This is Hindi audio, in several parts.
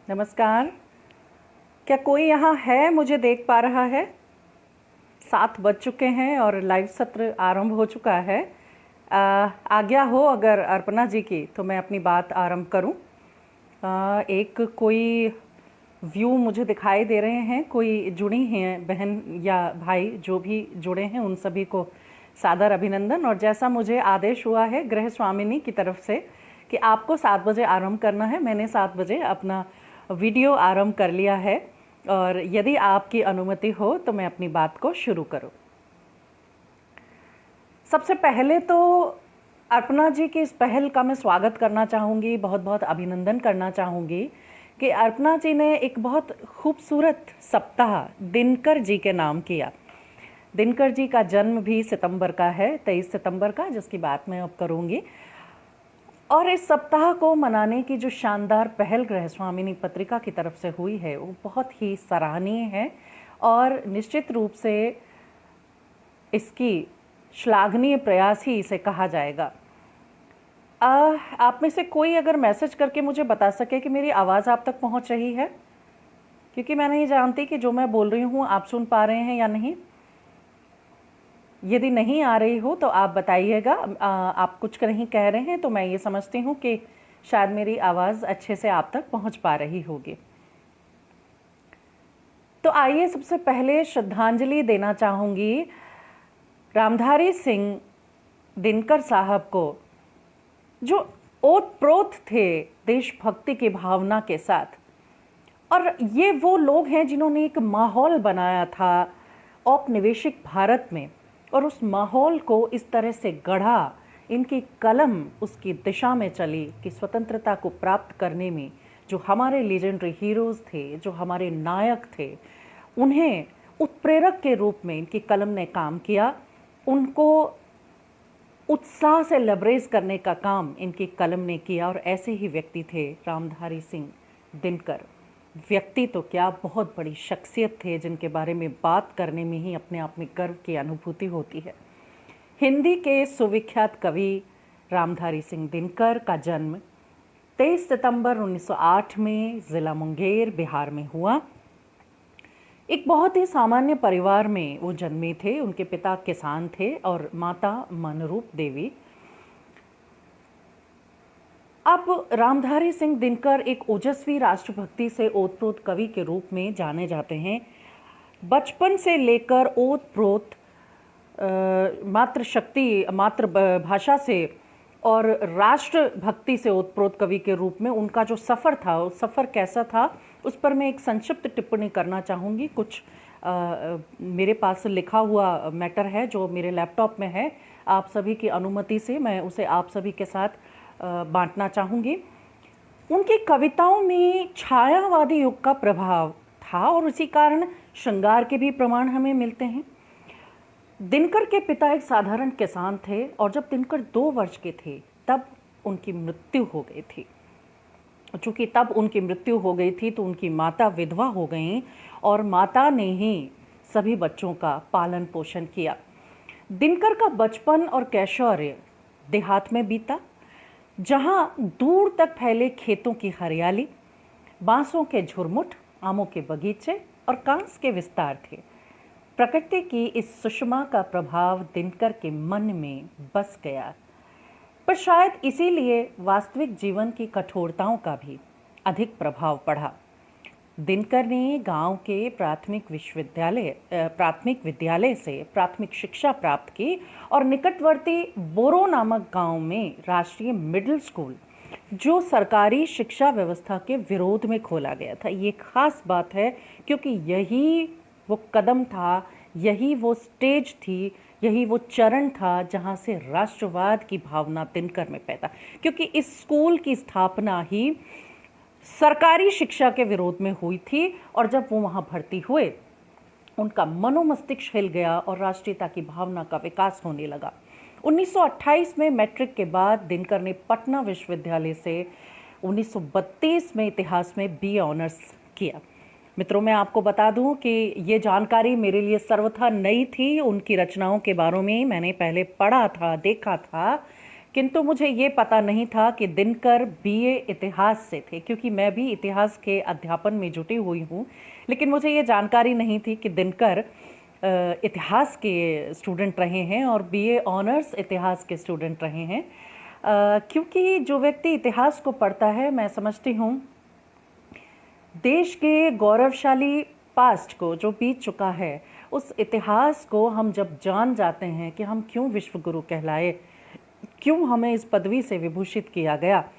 नमस्कार। क्या कोई यहाँ है, मुझे देख पा रहा है? 7 बज चुके हैं और लाइव सत्र आरंभ हो चुका है। आज्ञा हो अगर अर्पणा जी की, तो मैं अपनी बात आरंभ करूं। एक कोई व्यू मुझे दिखाई दे रहे हैं, कोई जुड़ी हैं बहन या भाई, जो भी जुड़े हैं उन सभी को सादर अभिनंदन। और जैसा मुझे आदेश हुआ है गृह स्वामिनी की तरफ से कि आपको 7 बजे आरंभ करना है, मैंने 7 बजे अपना वीडियो आरंभ कर लिया है। और यदि आपकी अनुमति हो तो मैं अपनी बात को शुरू करूं। सबसे पहले तो अर्पणा जी की इस पहल का मैं स्वागत करना चाहूँगी, बहुत बहुत अभिनंदन करना चाहूँगी कि अर्पणा जी ने एक बहुत खूबसूरत सप्ताह दिनकर जी के नाम किया। दिनकर जी का जन्म भी सितंबर का है, 23 सितंबर का, जिसकी बात मैं अब करूँगी। और इस सप्ताह को मनाने की जो शानदार पहल गृह स्वामिनी पत्रिका की तरफ से हुई है वो बहुत ही सराहनीय है और निश्चित रूप से इसकी श्लाघनीय प्रयास ही इसे कहा जाएगा। आप में से कोई अगर मैसेज करके मुझे बता सके कि मेरी आवाज़ आप तक पहुंच रही है, क्योंकि मैं नहीं जानती कि जो मैं बोल रही हूँ आप सुन पा रहे हैं या नहीं। यदि नहीं आ रही हो तो आप बताइएगा। आप कुछ नहीं कह रहे हैं तो मैं ये समझती हूँ कि शायद मेरी आवाज़ अच्छे से आप तक पहुँच पा रही होगी। तो आइए सबसे पहले श्रद्धांजलि देना चाहूँगी रामधारी सिंह दिनकर साहब को, जो ओतप्रोत थे देशभक्ति की भावना के साथ। और ये वो लोग हैं जिन्होंने एक माहौल बनाया था औपनिवेशिक भारत में, और उस माहौल को इस तरह से गढ़ा, इनकी कलम उसकी दिशा में चली कि स्वतंत्रता को प्राप्त करने में जो हमारे लीजेंडरी हीरोज़ थे, जो हमारे नायक थे, उन्हें उत्प्रेरक के रूप में इनकी कलम ने काम किया। उनको उत्साह से लबरेज करने का काम इनकी कलम ने किया। और ऐसे ही व्यक्ति थे रामधारी सिंह दिनकर। व्यक्ति तो क्या, बहुत बड़ी शख्सियत थे जिनके बारे में बात करने में ही अपने आप में गर्व की अनुभूति होती है। हिंदी के सुविख्यात कवि रामधारी सिंह दिनकर का जन्म 23 सितंबर 1908 में ज़िला मुंगेर, बिहार में हुआ। एक बहुत ही सामान्य परिवार में वो जन्मे थे। उनके पिता किसान थे और माता मनरूप देवी। अब रामधारी सिंह दिनकर एक ओजस्वी राष्ट्रभक्ति से ओतप्रोत कवि के रूप में जाने जाते हैं। बचपन से लेकर ओतप्रोत मातृ भाषा से और राष्ट्रभक्ति से ओतप्रोत कवि के रूप में उनका जो सफ़र था, उस सफ़र कैसा था उस पर मैं एक संक्षिप्त टिप्पणी करना चाहूँगी। कुछ मेरे पास लिखा हुआ मैटर है जो मेरे लैपटॉप में है। आप सभी की अनुमति से मैं उसे आप सभी के साथ बांटना चाहूँगी। उनकी कविताओं में छायावादी युग का प्रभाव था और उसी कारण श्रृंगार के भी प्रमाण हमें मिलते हैं। दिनकर के पिता एक साधारण किसान थे और जब दिनकर 2 वर्ष के थे तब उनकी मृत्यु हो गई थी। चूँकि तब उनकी मृत्यु हो गई थी तो उनकी माता विधवा हो गईं और माता ने ही सभी बच्चों का पालन पोषण किया। दिनकर का बचपन और कैशोर्य देहात में बीता, जहाँ दूर तक फैले खेतों की हरियाली, बांसों के झुरमुट, आमों के बगीचे और कांस के विस्तार थे। प्रकृति की इस सुषमा का प्रभाव दिनकर के मन में बस गया, पर शायद इसीलिए वास्तविक जीवन की कठोरताओं का भी अधिक प्रभाव पड़ा। दिनकर ने गांव के प्राथमिक विद्यालय से प्राथमिक शिक्षा प्राप्त की और निकटवर्ती बोरो नामक गांव में राष्ट्रीय मिडिल स्कूल, जो सरकारी शिक्षा व्यवस्था के विरोध में खोला गया था। ये खास बात है क्योंकि यही वो कदम था, यही वो स्टेज थी, यही वो चरण था जहाँ से राष्ट्रवाद की भावना दिनकर में पैदा, क्योंकि इस स्कूल की स्थापना ही सरकारी शिक्षा के विरोध में हुई थी। और जब वो वहाँ भर्ती हुए उनका मनोमस्तिष्क हिल गया और राष्ट्रीयता की भावना का विकास होने लगा। 1928 में मैट्रिक के बाद दिनकर ने पटना विश्वविद्यालय से 1932 में इतिहास में BA ऑनर्स किया। मित्रों, मैं आपको बता दूं कि ये जानकारी मेरे लिए सर्वथा नई थी। उनकी रचनाओं के बारे में मैंने पहले पढ़ा था, देखा था किंतु मुझे ये पता नहीं था कि दिनकर बीए इतिहास से थे, क्योंकि मैं भी इतिहास के अध्यापन में जुटी हुई हूँ। लेकिन मुझे ये जानकारी नहीं थी कि दिनकर इतिहास के स्टूडेंट रहे हैं और बीए ऑनर्स इतिहास के स्टूडेंट रहे हैं। क्योंकि जो व्यक्ति इतिहास को पढ़ता है, मैं समझती हूँ देश के गौरवशाली पास्ट को जो बीत चुका है, उस इतिहास को हम जब जान जाते हैं कि हम क्यों विश्व गुरु कहलाए, क्यों हमें इस पदवी से विभूषित किया गया,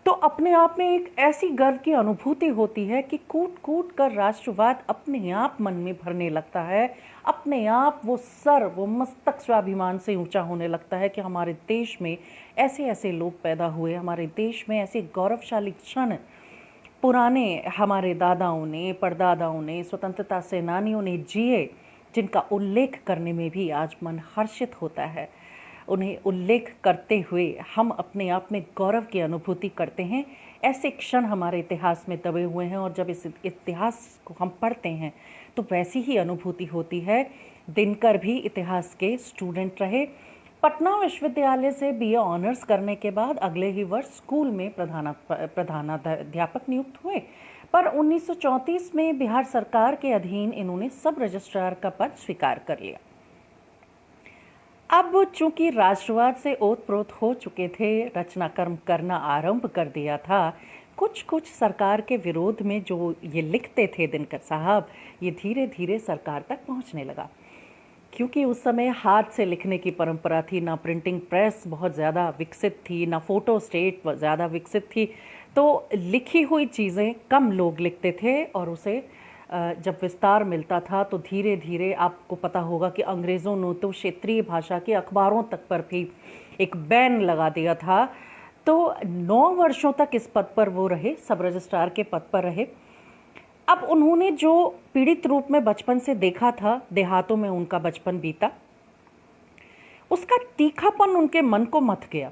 तो अपने आप में एक ऐसी गर्व की अनुभूति होती है कि कूट कूट कर राष्ट्रवाद अपने आप मन में भरने लगता है। अपने आप वो मस्तक स्वाभिमान से ऊंचा होने लगता है कि हमारे देश में ऐसे ऐसे लोग पैदा हुए, हमारे देश में ऐसे गौरवशाली क्षण पुराने हमारे दादाओं ने, परदादाओं ने, स्वतंत्रता सेनानियों ने जिए, जिनका उल्लेख करने में भी आज मन हर्षित होता है। उन्हें उल्लेख करते हुए हम अपने आप में गौरव की अनुभूति करते हैं। ऐसे क्षण हमारे इतिहास में दबे हुए हैं और जब इस इतिहास को हम पढ़ते हैं तो वैसी ही अनुभूति होती है। दिनकर भी इतिहास के स्टूडेंट रहे। पटना विश्वविद्यालय से बीए ऑनर्स करने के बाद अगले ही वर्ष स्कूल में प्रधानाध्यापक नियुक्त हुए, पर 1934 में बिहार सरकार के अधीन इन्होंने सब रजिस्ट्रार का पद स्वीकार कर लिया। अब चूंकि राष्ट्रवाद से ओतप्रोत हो चुके थे, रचनाकर्म करना आरंभ कर दिया था, कुछ सरकार के विरोध में जो ये लिखते थे दिनकर साहब, ये धीरे धीरे सरकार तक पहुंचने लगा। क्योंकि उस समय हाथ से लिखने की परंपरा थी, ना प्रिंटिंग प्रेस बहुत ज़्यादा विकसित थी, ना फोटो स्टेट ज़्यादा विकसित थी, तो लिखी हुई चीज़ें कम लोग लिखते थे और उसे जब विस्तार मिलता था तो धीरे धीरे आपको पता होगा कि अंग्रेज़ों ने तो क्षेत्रीय भाषा के अखबारों तक पर भी एक बैन लगा दिया था। तो 9 वर्षों तक इस पद पर वो रहे, सब रजिस्ट्रार के पद पर रहे। अब उन्होंने जो पीड़ित रूप में बचपन से देखा था, देहातों में उनका बचपन बीता, उसका तीखापन उनके मन को मथ गया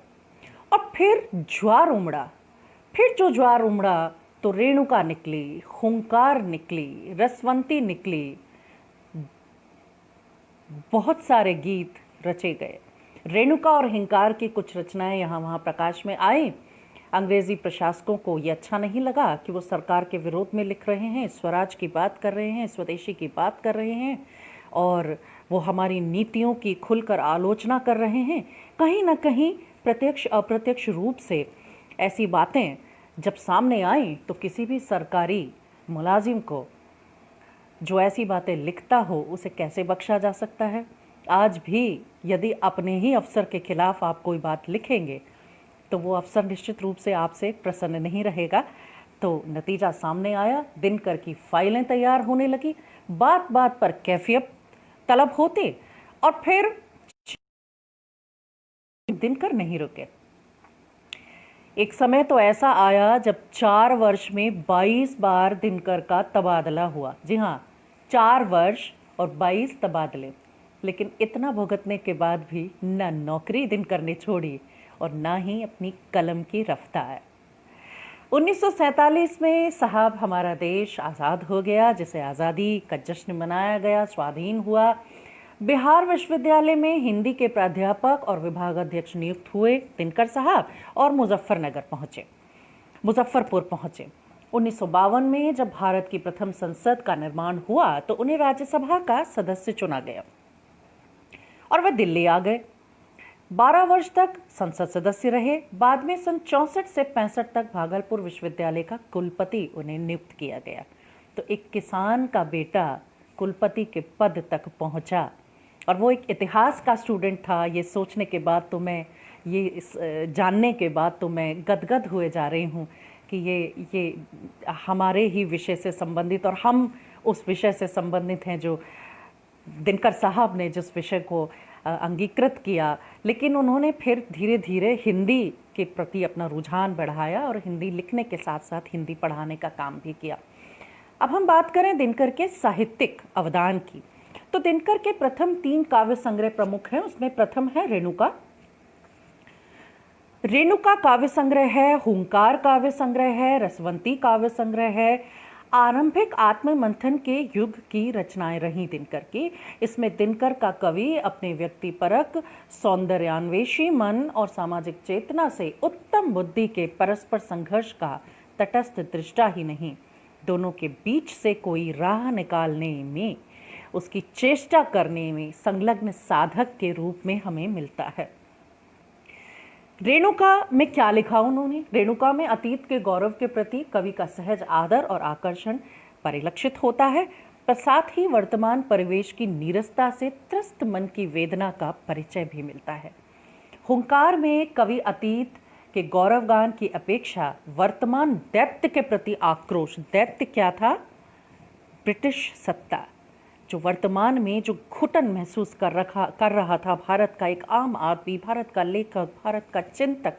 और फिर ज्वार उमड़ा। फिर जो ज्वार उमड़ा तो रेणुका निकली, हुंकार निकली, रसवंती निकली, बहुत सारे गीत रचे गए। रेणुका और हिंकार की कुछ रचनाएं यहाँ वहाँ प्रकाश में आई। अंग्रेजी प्रशासकों को ये अच्छा नहीं लगा कि वो सरकार के विरोध में लिख रहे हैं, स्वराज की बात कर रहे हैं, स्वदेशी की बात कर रहे हैं और वो हमारी नीतियों की खुलकर आलोचना कर रहे हैं। कहीं ना कहीं प्रत्यक्ष अप्रत्यक्ष रूप से ऐसी बातें जब सामने आई तो किसी भी सरकारी मुलाजिम को जो ऐसी बातें लिखता हो उसे कैसे बख्शा जा सकता है। आज भी यदि अपने ही अफसर के खिलाफ आप कोई बात लिखेंगे तो वो अफसर निश्चित रूप से आपसे प्रसन्न नहीं रहेगा। तो नतीजा सामने आया, दिनकर की फाइलें तैयार होने लगी, बात बात पर कैफियत तलब होते और फिर दिनकर नहीं रुके। एक समय तो ऐसा आया जब 4 वर्ष में 22 बार दिनकर का तबादला हुआ। जी हाँ, 4 वर्ष और 22 तबादले। लेकिन इतना भुगतने के बाद भी न नौकरी दिनकर ने छोड़ी और ना ही अपनी कलम की रफ्तार। 1947 में साहब हमारा देश आज़ाद हो गया, जिसे आज़ादी का जश्न मनाया गया, स्वाधीन हुआ। बिहार विश्वविद्यालय में हिंदी के प्राध्यापक और विभागाध्यक्ष नियुक्त हुए दिनकर साहब और मुजफ्फरपुर पहुंचे। 1952 में जब भारत की प्रथम संसद का निर्माण हुआ तो उन्हें राज्यसभा का सदस्य चुना गया और वे दिल्ली आ गए। 12 वर्ष तक संसद सदस्य रहे। बाद में सन 64 से 65 तक भागलपुर विश्वविद्यालय का कुलपति उन्हें नियुक्त किया गया। तो एक किसान का बेटा कुलपति के पद तक पहुंचा और वो एक इतिहास का स्टूडेंट था। ये सोचने के बाद तो मैं जानने के बाद तो मैं गदगद हुए जा रही हूँ कि ये हमारे ही विषय से संबंधित और हम उस विषय से संबंधित हैं जो दिनकर साहब ने जिस विषय को अंगीकृत किया। लेकिन उन्होंने फिर धीरे धीरे हिंदी के प्रति अपना रुझान बढ़ाया और हिंदी लिखने के साथ साथ हिंदी पढ़ाने का काम भी किया। अब हम बात करें दिनकर के साहित्यिक अवदान की, तो दिनकर के प्रथम 3 काव्य संग्रह प्रमुख हैं। उसमें प्रथम है रेणुका काव्य संग्रह है, हुंकार काव्य संग्रह है, रसवंती काव्य संग्रह है। आरंभिक आत्ममंथन के युग की रचनाएं रही दिनकर की। इसमें दिनकर का कवि अपने व्यक्तिपरक, सौंदर्यान्वेषी मन और सामाजिक चेतना से उत्तम बुद्धि के परस्पर संघर्ष का तटस्थ दृष्टा ही नहीं, दोनों के बीच से कोई राह निकालने में, उसकी चेष्टा करने में संलग्न साधक के रूप में हमें मिलता है। रेणुका में क्या लिखा उन्होंने? रेणुका में अतीत के गौरव के प्रति कवि का सहज आदर और आकर्षण परिलक्षित होता है, पर साथ ही वर्तमान परिवेश की नीरसता से त्रस्त मन की वेदना का परिचय भी मिलता है। हुंकार में कवि अतीत के गौरवगान की अपेक्षा वर्तमान दैत्य के प्रति आक्रोश, दैत्य क्या था? ब्रिटिश सत्ता, जो वर्तमान में जो घुटन महसूस कर रहा था भारत का एक आम आदमी, भारत का लेखक, भारत का चिंतक,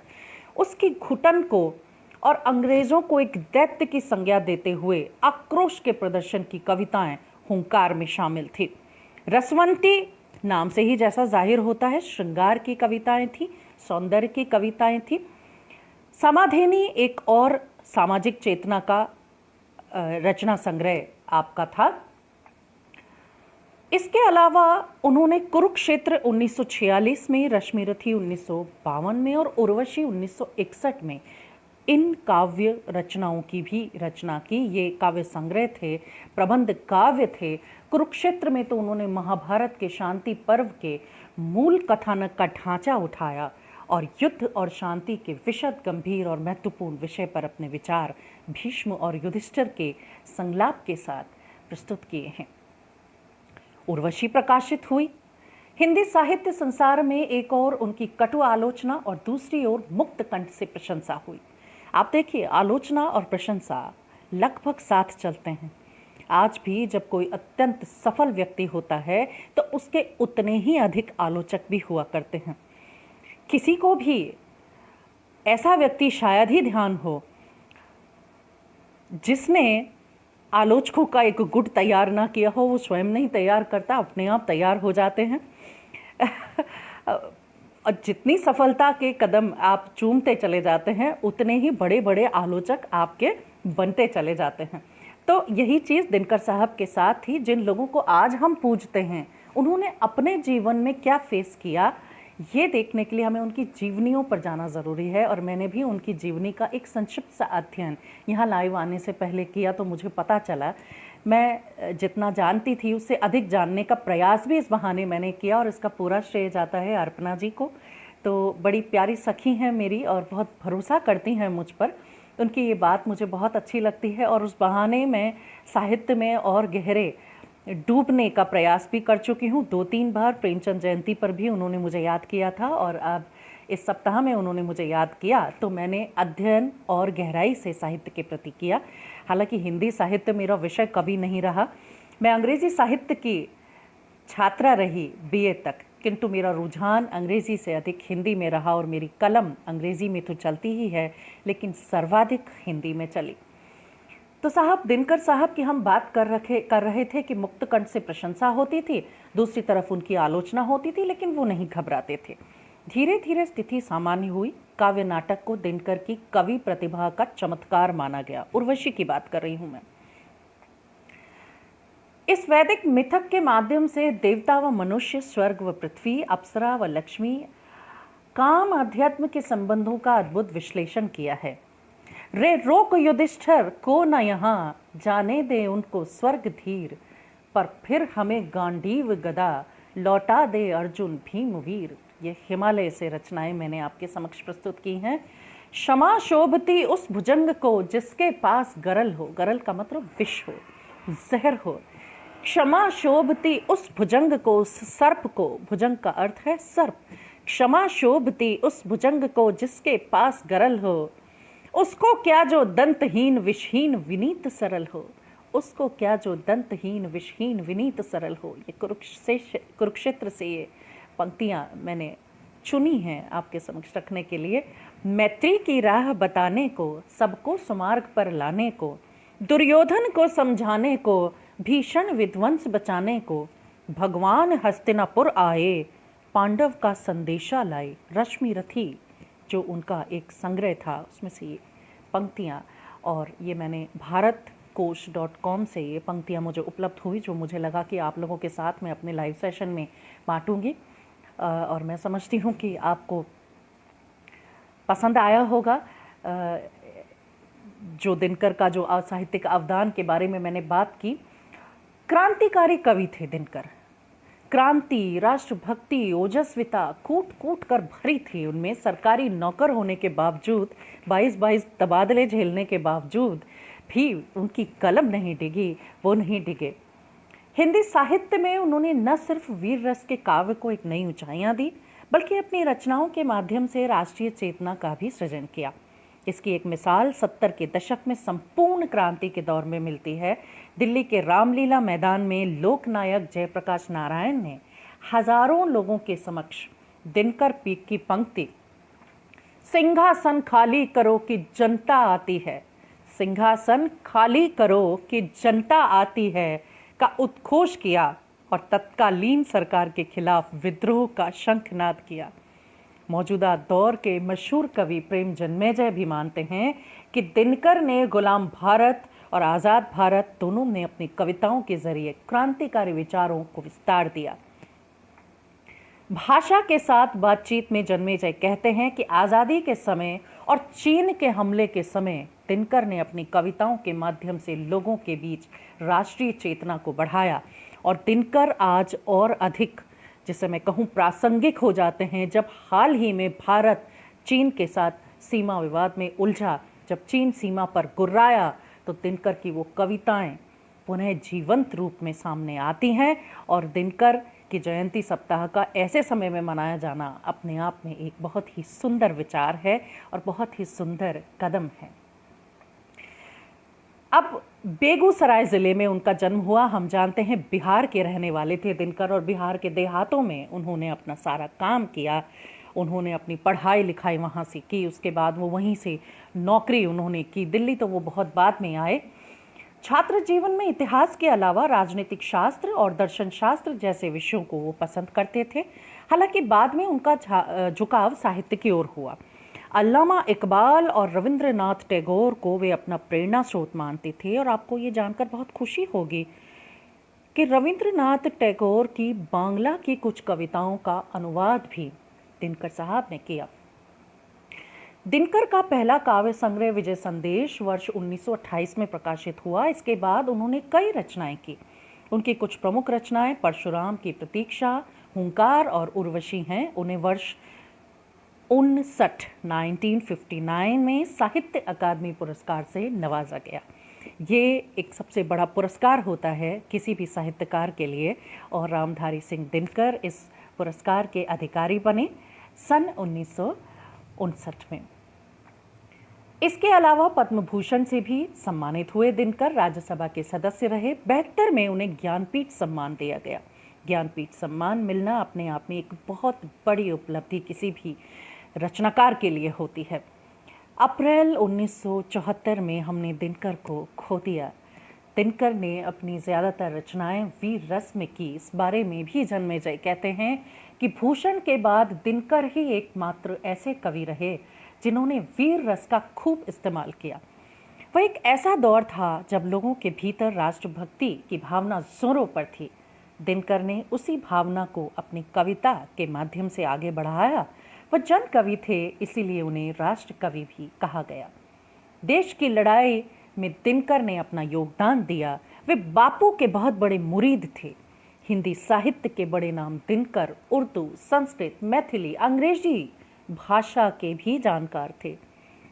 उसकी घुटन को और अंग्रेजों को एक दैत्य की संज्ञा देते हुए आक्रोश के प्रदर्शन की कविताएं हुंकार में शामिल थी। रसवंती नाम से ही जैसा जाहिर होता है, श्रृंगार की कविताएं थी, सौंदर्य की कविताएं थी। समाधेनी एक और सामाजिक चेतना का रचना संग्रह आपका था। इसके अलावा उन्होंने कुरुक्षेत्र 1946 में, रश्मिरथी 1952 में और उर्वशी 1961 में इन काव्य रचनाओं की भी रचना की। ये काव्य संग्रह थे, प्रबंध काव्य थे। कुरुक्षेत्र में तो उन्होंने महाभारत के शांति पर्व के मूल कथानक का ढांचा उठाया और युद्ध और शांति के विशद, गंभीर और महत्वपूर्ण विषय पर अपने विचार भीष्म और युधिष्ठिर के संलाप के साथ प्रस्तुत किए हैं। उर्वशी प्रकाशित हुई। हिंदी साहित्य संसार में एक और उनकी कटु आलोचना और दूसरी ओर मुक्त कंठ से प्रशंसा हुई। आप देखिए, आलोचना और प्रशंसा लगभग साथ चलते हैं। आज भी जब कोई अत्यंत सफल व्यक्ति होता है तो उसके उतने ही अधिक आलोचक भी हुआ करते हैं। किसी को भी ऐसा व्यक्ति शायद ही ध्यान हो जिसने आलोचकों का एक गुट तैयार ना किया हो। वो स्वयं नहीं तैयार करता, अपने आप तैयार हो जाते हैं। और जितनी सफलता के कदम आप चूमते चले जाते हैं, उतने ही बड़े बड़े आलोचक आपके बनते चले जाते हैं। तो यही चीज़ दिनकर साहब के साथ थी। जिन लोगों को आज हम पूजते हैं, उन्होंने अपने जीवन में क्या फेस किया, ये देखने के लिए हमें उनकी जीवनियों पर जाना ज़रूरी है। और मैंने भी उनकी जीवनी का एक संक्षिप्त सा अध्ययन यहाँ लाइव आने से पहले किया, तो मुझे पता चला मैं जितना जानती थी उससे अधिक जानने का प्रयास भी इस बहाने मैंने किया, और इसका पूरा श्रेय जाता है अर्पणा जी को। तो बड़ी प्यारी सखी हैं मेरी और बहुत भरोसा करती हैं मुझ पर। उनकी ये बात मुझे बहुत अच्छी लगती है, और उस बहाने मैं साहित्य में और गहरे डूबने का प्रयास भी कर चुकी हूँ। 2-3 बार प्रेमचंद जयंती पर भी उन्होंने मुझे याद किया था, और अब इस सप्ताह में उन्होंने मुझे याद किया, तो मैंने अध्ययन और गहराई से साहित्य के प्रति किया। हालांकि हिंदी साहित्य मेरा विषय कभी नहीं रहा, मैं अंग्रेजी साहित्य की छात्रा रही बीए तक, किंतु मेरा रुझान अंग्रेजी से अधिक हिंदी में रहा, और मेरी कलम अंग्रेजी में तो चलती ही है लेकिन सर्वाधिक हिंदी में चली। तो साहब, दिनकर साहब की हम बात कर रहे थे कि मुक्त कंठ से प्रशंसा होती थी, दूसरी तरफ उनकी आलोचना होती थी, लेकिन वो नहीं घबराते थे। धीरे धीरे स्थिति सामान्य हुई। काव्य नाटक को दिनकर की कवि प्रतिभा का चमत्कार माना गया। उर्वशी की बात कर रही हूं मैं। इस वैदिक मिथक के माध्यम से देवता व मनुष्य, स्वर्ग व पृथ्वी, अप्सरा व लक्ष्मी, काम अध्यात्म के संबंधों का अद्भुत विश्लेषण किया है। रे रोक युधिष्ठिर को न यहाँ, जाने दे उनको स्वर्ग धीर, पर फिर हमें गांडीव गदा, लौटा दे अर्जुन भीम वीर। ये हिमालय से रचनाएं मैंने आपके समक्ष प्रस्तुत की हैं। क्षमा शोभती उस भुजंग को जिसके पास गरल हो, गरल का मतलब विष हो, जहर हो। क्षमा शोभती उस भुजंग को, उस सर्प को, भुजंग का अर्थ है सर्प। क्षमा शोभती उस भुजंग को जिसके पास गरल हो, उसको क्या जो दंतहीन विषहीन विनीत सरल हो, उसको क्या जो दंतहीन विषहीन विनीत सरल हो। ये कुरुक्षेत्र से ये पंक्तियां मैंने चुनी हैं आपके समक्ष रखने के लिए। मैत्री की राह बताने को, सबको सुमार्ग पर लाने को, दुर्योधन को समझाने को, भीषण विध्वंस बचाने को, भगवान हस्तिनापुर आए, पांडव का संदेशा लाए। रश्मिरथी जो उनका एक संग्रह था, उसमें से ये पंक्तियाँ, और ये मैंने भारत कोश.com से ये पंक्तियाँ मुझे उपलब्ध हुई, जो मुझे लगा कि आप लोगों के साथ मैं अपने लाइव सेशन में बांटूंगी, और मैं समझती हूँ कि आपको पसंद आया होगा। जो दिनकर का जो साहित्यिक अवदान के बारे में मैंने बात की, क्रांतिकारी कवि थे दिनकर। क्रांति, राष्ट्रभक्ति, ओजस्विता कूट कूट कर भरी थी उनमें। सरकारी नौकर होने के बावजूद, 22-22 तबादले झेलने के बावजूद भी उनकी कलम नहीं डिगी, वो नहीं डिगे। हिंदी साहित्य में उन्होंने न सिर्फ वीर रस के काव्य को एक नई ऊंचाइयां दी, बल्कि अपनी रचनाओं के माध्यम से राष्ट्रीय चेतना का भी सृजन किया। इसकी एक मिसाल 70 के दशक में संपूर्ण क्रांति के दौर में मिलती है। दिल्ली के रामलीला मैदान में लोकनायक जयप्रकाश नारायण ने हजारों लोगों के समक्ष दिनकर पीक की पंक्ति, सिंहासन खाली करो कि जनता आती है, सिंहासन खाली करो कि जनता आती है, का उद्घोष किया और तत्कालीन सरकार के खिलाफ विद्रोह का शंखनाद किया। मौजूदा दौर के मशहूर कवि प्रेम जन्मेजय भी मानते हैं कि दिनकर ने गुलाम भारत और आज़ाद भारत दोनों में अपनी कविताओं के जरिए क्रांतिकारी विचारों को विस्तार दिया। भाषा के साथ बातचीत में जन्मेजय कहते हैं कि आज़ादी के समय और चीन के हमले के समय दिनकर ने अपनी कविताओं के माध्यम से लोगों के बीच राष्ट्रीय चेतना को बढ़ाया, और दिनकर आज और अधिक, जिसे मैं कहूँ, प्रासंगिक हो जाते हैं जब हाल ही में भारत चीन के साथ सीमा विवाद में उलझा। जब चीन सीमा पर गुर्राया तो दिनकर की वो कविताएं पुनः जीवंत रूप में सामने आती हैं, और दिनकर की जयंती सप्ताह का ऐसे समय में मनाया जाना अपने आप में एक बहुत ही सुंदर विचार है और बहुत ही सुंदर कदम है। अब बेगूसराय जिले में उनका जन्म हुआ। हम जानते हैं बिहार के रहने वाले थे दिनकर, और बिहार के देहातों में उन्होंने अपना सारा काम किया। उन्होंने अपनी पढ़ाई लिखाई वहाँ से की, उसके बाद वो वहीं से नौकरी उन्होंने की। दिल्ली तो वो बहुत बाद में आए। छात्र जीवन में इतिहास के अलावा राजनीतिक शास्त्र और दर्शन शास्त्र जैसे विषयों को वो पसंद करते थे। हालांकि बाद में उनका झुकाव साहित्य की ओर हुआ। अल्लामा इकबाल और रविंद्रनाथ टैगोर को वे अपना प्रेरणा स्रोत मानते थे, और आपको ये जानकर बहुत खुशी होगी कि रविंद्रनाथ टैगोर की बांग्ला की कुछ कविताओं का अनुवाद भी दिनकर साहब ने किया। दिनकर का पहला काव्य संग्रह विजय संदेश वर्ष 1928 में प्रकाशित हुआ। इसके बाद उन्होंने कई रचनाएं की। उनकी कुछ प्रमुख रचनाएं परशुराम की प्रतीक्षा, हुंकार और उर्वशी हैं। उन्हें वर्ष 1959 में साहित्य अकादमी पुरस्कार से नवाजा गया। ये एक सबसे बड़ा पुरस्कार होता है किसी भी साहित्यकार के लिए, और रामधारी सिंह दिनकर इस पुरस्कार के अधिकारी बने सन 1959 में। इसके अलावा पद्म भूषण से भी सम्मानित हुए दिनकर। राज्यसभा के सदस्य रहे। 72 में उन्हें ज्ञानपीठ सम्मान दिया गया। ज्ञानपीठ सम्मान मिलना अपने आप में एक बहुत बड़ी उपलब्धि किसी भी रचनाकार के लिए होती है। अप्रैल 1974 में हमने दिनकर को खो दिया। दिनकर ने अपनी ज़्यादातर रचनाएं वीर रस में की। इस बारे में भी जन्मेजय कहते हैं कि भूषण के बाद दिनकर ही एकमात्र ऐसे कवि रहे जिन्होंने वीर रस का खूब इस्तेमाल किया। वह एक ऐसा दौर था जब लोगों के भीतर राष्ट्रभक्ति की भावना जोरों पर थी। दिनकर ने उसी भावना को अपनी कविता के माध्यम से आगे बढ़ाया। वह जन कवि थे, इसीलिए उन्हें राष्ट्र कवि भी कहा गया। देश की लड़ाई में दिनकर ने अपना योगदान दिया। वे बापू के बहुत बड़े मुरीद थे। हिंदी साहित्य के बड़े नाम दिनकर उर्दू, संस्कृत, मैथिली, अंग्रेजी भाषा के भी जानकार थे।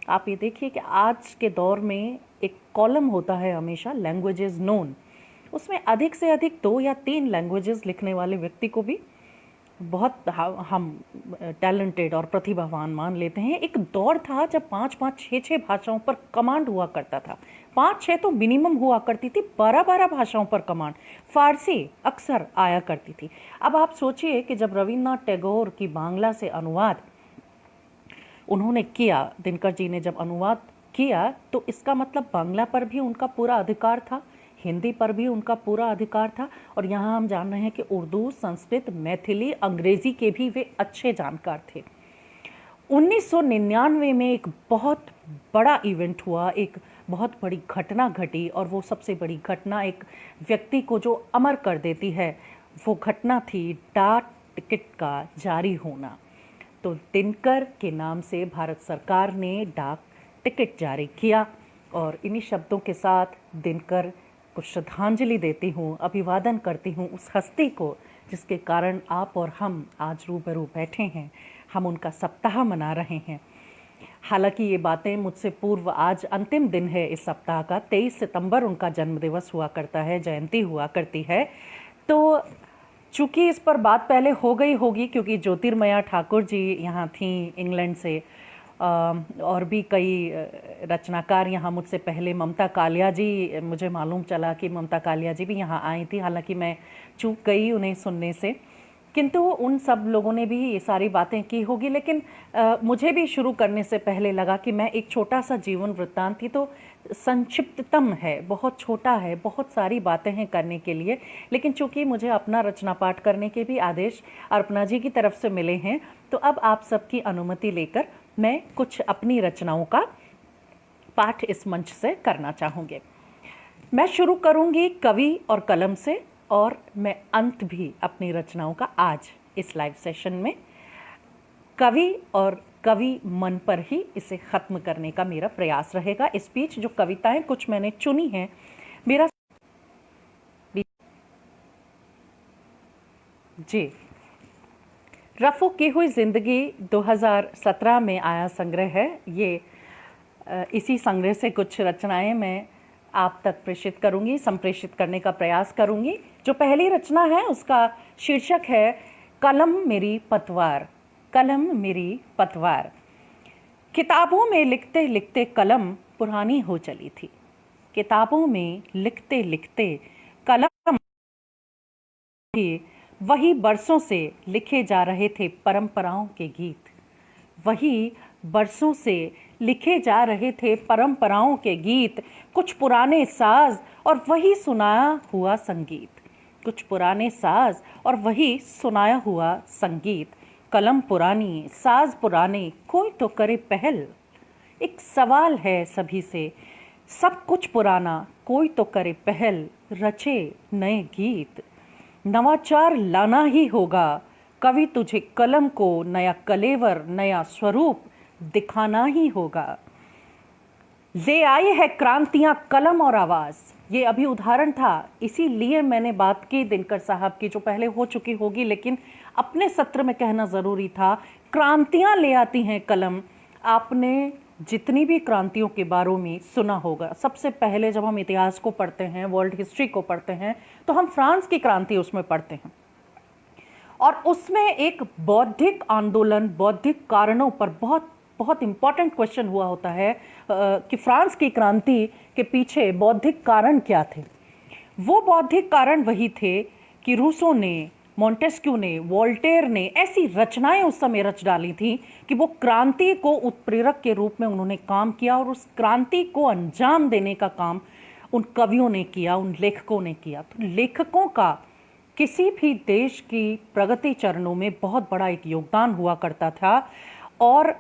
आप ये देखिए कि आज के दौर में एक कॉलम होता है हमेशा, लैंग्वेजेस नोन, उसमें अधिक से अधिक 2 या 3 लैंग्वेजेस लिखने वाले व्यक्ति को भी बहुत हम टैलेंटेड और प्रतिभावान मान लेते हैं। एक दौर था जब 5-5, 6-6 भाषाओं पर कमांड हुआ करता था। 5-6 तो मिनिमम हुआ करती थी, 12-12 भाषाओं पर कमांड। फारसी अक्सर आया करती थी। अब आप सोचिए कि जब रविन्द्रनाथ टैगोर की बांग्ला से अनुवाद उन्होंने किया, दिनकर जी ने जब अनुवाद किया, तो इसका मतलब बांग्ला पर भी उनका पूरा अधिकार था, हिंदी पर भी उनका पूरा अधिकार था, और यहाँ हम जान रहे हैं कि उर्दू, संस्कृत, मैथिली, अंग्रेजी के भी वे अच्छे जानकार थे। 1999 में एक बहुत बड़ा इवेंट हुआ, एक बहुत बड़ी घटना घटी, और वो सबसे बड़ी घटना एक व्यक्ति को जो अमर कर देती है, वो घटना थी डाक टिकट का जारी होना। तो दिनकर के नाम से भारत सरकार ने डाक टिकट जारी किया, और इन्हीं शब्दों के साथ दिनकर को श्रद्धांजलि देती हूँ, अभिवादन करती हूँ उस हस्ती को जिसके कारण आप और हम आज रूबरू बैठे हैं, हम उनका सप्ताह मना रहे हैं। हालांकि ये बातें मुझसे पूर्व, आज अंतिम दिन है इस सप्ताह का, 23 सितंबर उनका जन्मदिवस हुआ करता है, जयंती हुआ करती है। तो चूँकि इस पर बात पहले हो गई होगी, क्योंकि ज्योतिर्मया ठाकुर जी यहाँ थी इंग्लैंड से, और भी कई रचनाकार यहाँ मुझसे पहले, ममता कालिया जी, मुझे मालूम चला कि ममता कालिया जी भी यहाँ आई थी, हालांकि मैं चूक गई उन्हें सुनने से, किंतु उन सब लोगों ने भी ये सारी बातें की होगी। लेकिन मुझे भी शुरू करने से पहले लगा कि मैं एक छोटा सा जीवन वृत्तांत थी, तो संक्षिप्ततम है, बहुत छोटा है, बहुत सारी बातें हैं करने के लिए, लेकिन चूंकि मुझे अपना रचना पाठ करने के भी आदेश अर्पणा जी की तरफ से मिले हैं, तो अब आप सबकी अनुमति लेकर मैं कुछ अपनी रचनाओं का पाठ इस मंच से करना चाहूँगी। मैं शुरू करूँगी कवि और कलम से, और मैं अंत भी अपनी रचनाओं का आज इस लाइव सेशन में कवि और कवि मन पर ही इसे ख़त्म करने का मेरा प्रयास रहेगा। इस बीच जो कविताएं कुछ मैंने चुनी हैं, मेरा जी रफ़ू की हुई ज़िंदगी 2017 में आया संग्रह है ये। इसी संग्रह से कुछ रचनाएं मैं आप तक प्रेषित करूंगी, संप्रेषित करने का प्रयास करूंगी। जो पहली रचना है उसका शीर्षक है कलम मेरी पतवार। कलम मेरी पतवार। किताबों में लिखते लिखते कलम पुरानी हो चली थी। किताबों में लिखते लिखते कलम ही वही बरसों से लिखे जा रहे थे परंपराओं के गीत। वही बरसों से लिखे जा रहे थे परंपराओं के गीत, कुछ पुराने साज और वही सुनाया हुआ संगीत। कुछ पुराने साज और वही सुनाया हुआ संगीत। कलम पुरानी, साज पुराने, कोई तो करे पहल। एक सवाल है सभी से, सब कुछ पुराना, कोई तो करे पहल। रचे नए गीत, नवाचार लाना ही होगा। कवि तुझे कलम को नया कलेवर, नया स्वरूप दिखाना ही होगा। ले आई है क्रांतियां कलम और आवाज। ये अभी उदाहरण था, इसीलिए मैंने बात की दिनकर साहब की, जो पहले हो चुकी होगी, लेकिन अपने सत्र में कहना जरूरी था। क्रांतियां ले आती हैं कलम। आपने जितनी भी क्रांतियों के बारे में सुना होगा, सबसे पहले जब हम इतिहास को पढ़ते हैं, वर्ल्ड हिस्ट्री को पढ़ते हैं, तो हम फ्रांस की क्रांति उसमें पढ़ते हैं, और उसमें एक बौद्धिक आंदोलन, बौद्धिक कारणों पर बहुत बहुत इंपॉर्टेंट क्वेश्चन हुआ होता है कि फ्रांस की क्रांति के पीछे बौद्धिक कारण क्या थे। वो बौद्धिक कारण वही थे कि रूसो ने, मॉन्टेस्क्यू ने, वोल्टेयर ने ऐसी रचनाएं उस समय रच डाली थी कि वो क्रांति को उत्प्रेरक के रूप में उन्होंने काम किया, और उस क्रांति को अंजाम देने का काम उन कवियों ने किया, उन लेखकों ने किया। तो लेखकों का किसी भी देश की प्रगति चरणों में बहुत बड़ा एक योगदान हुआ करता था। और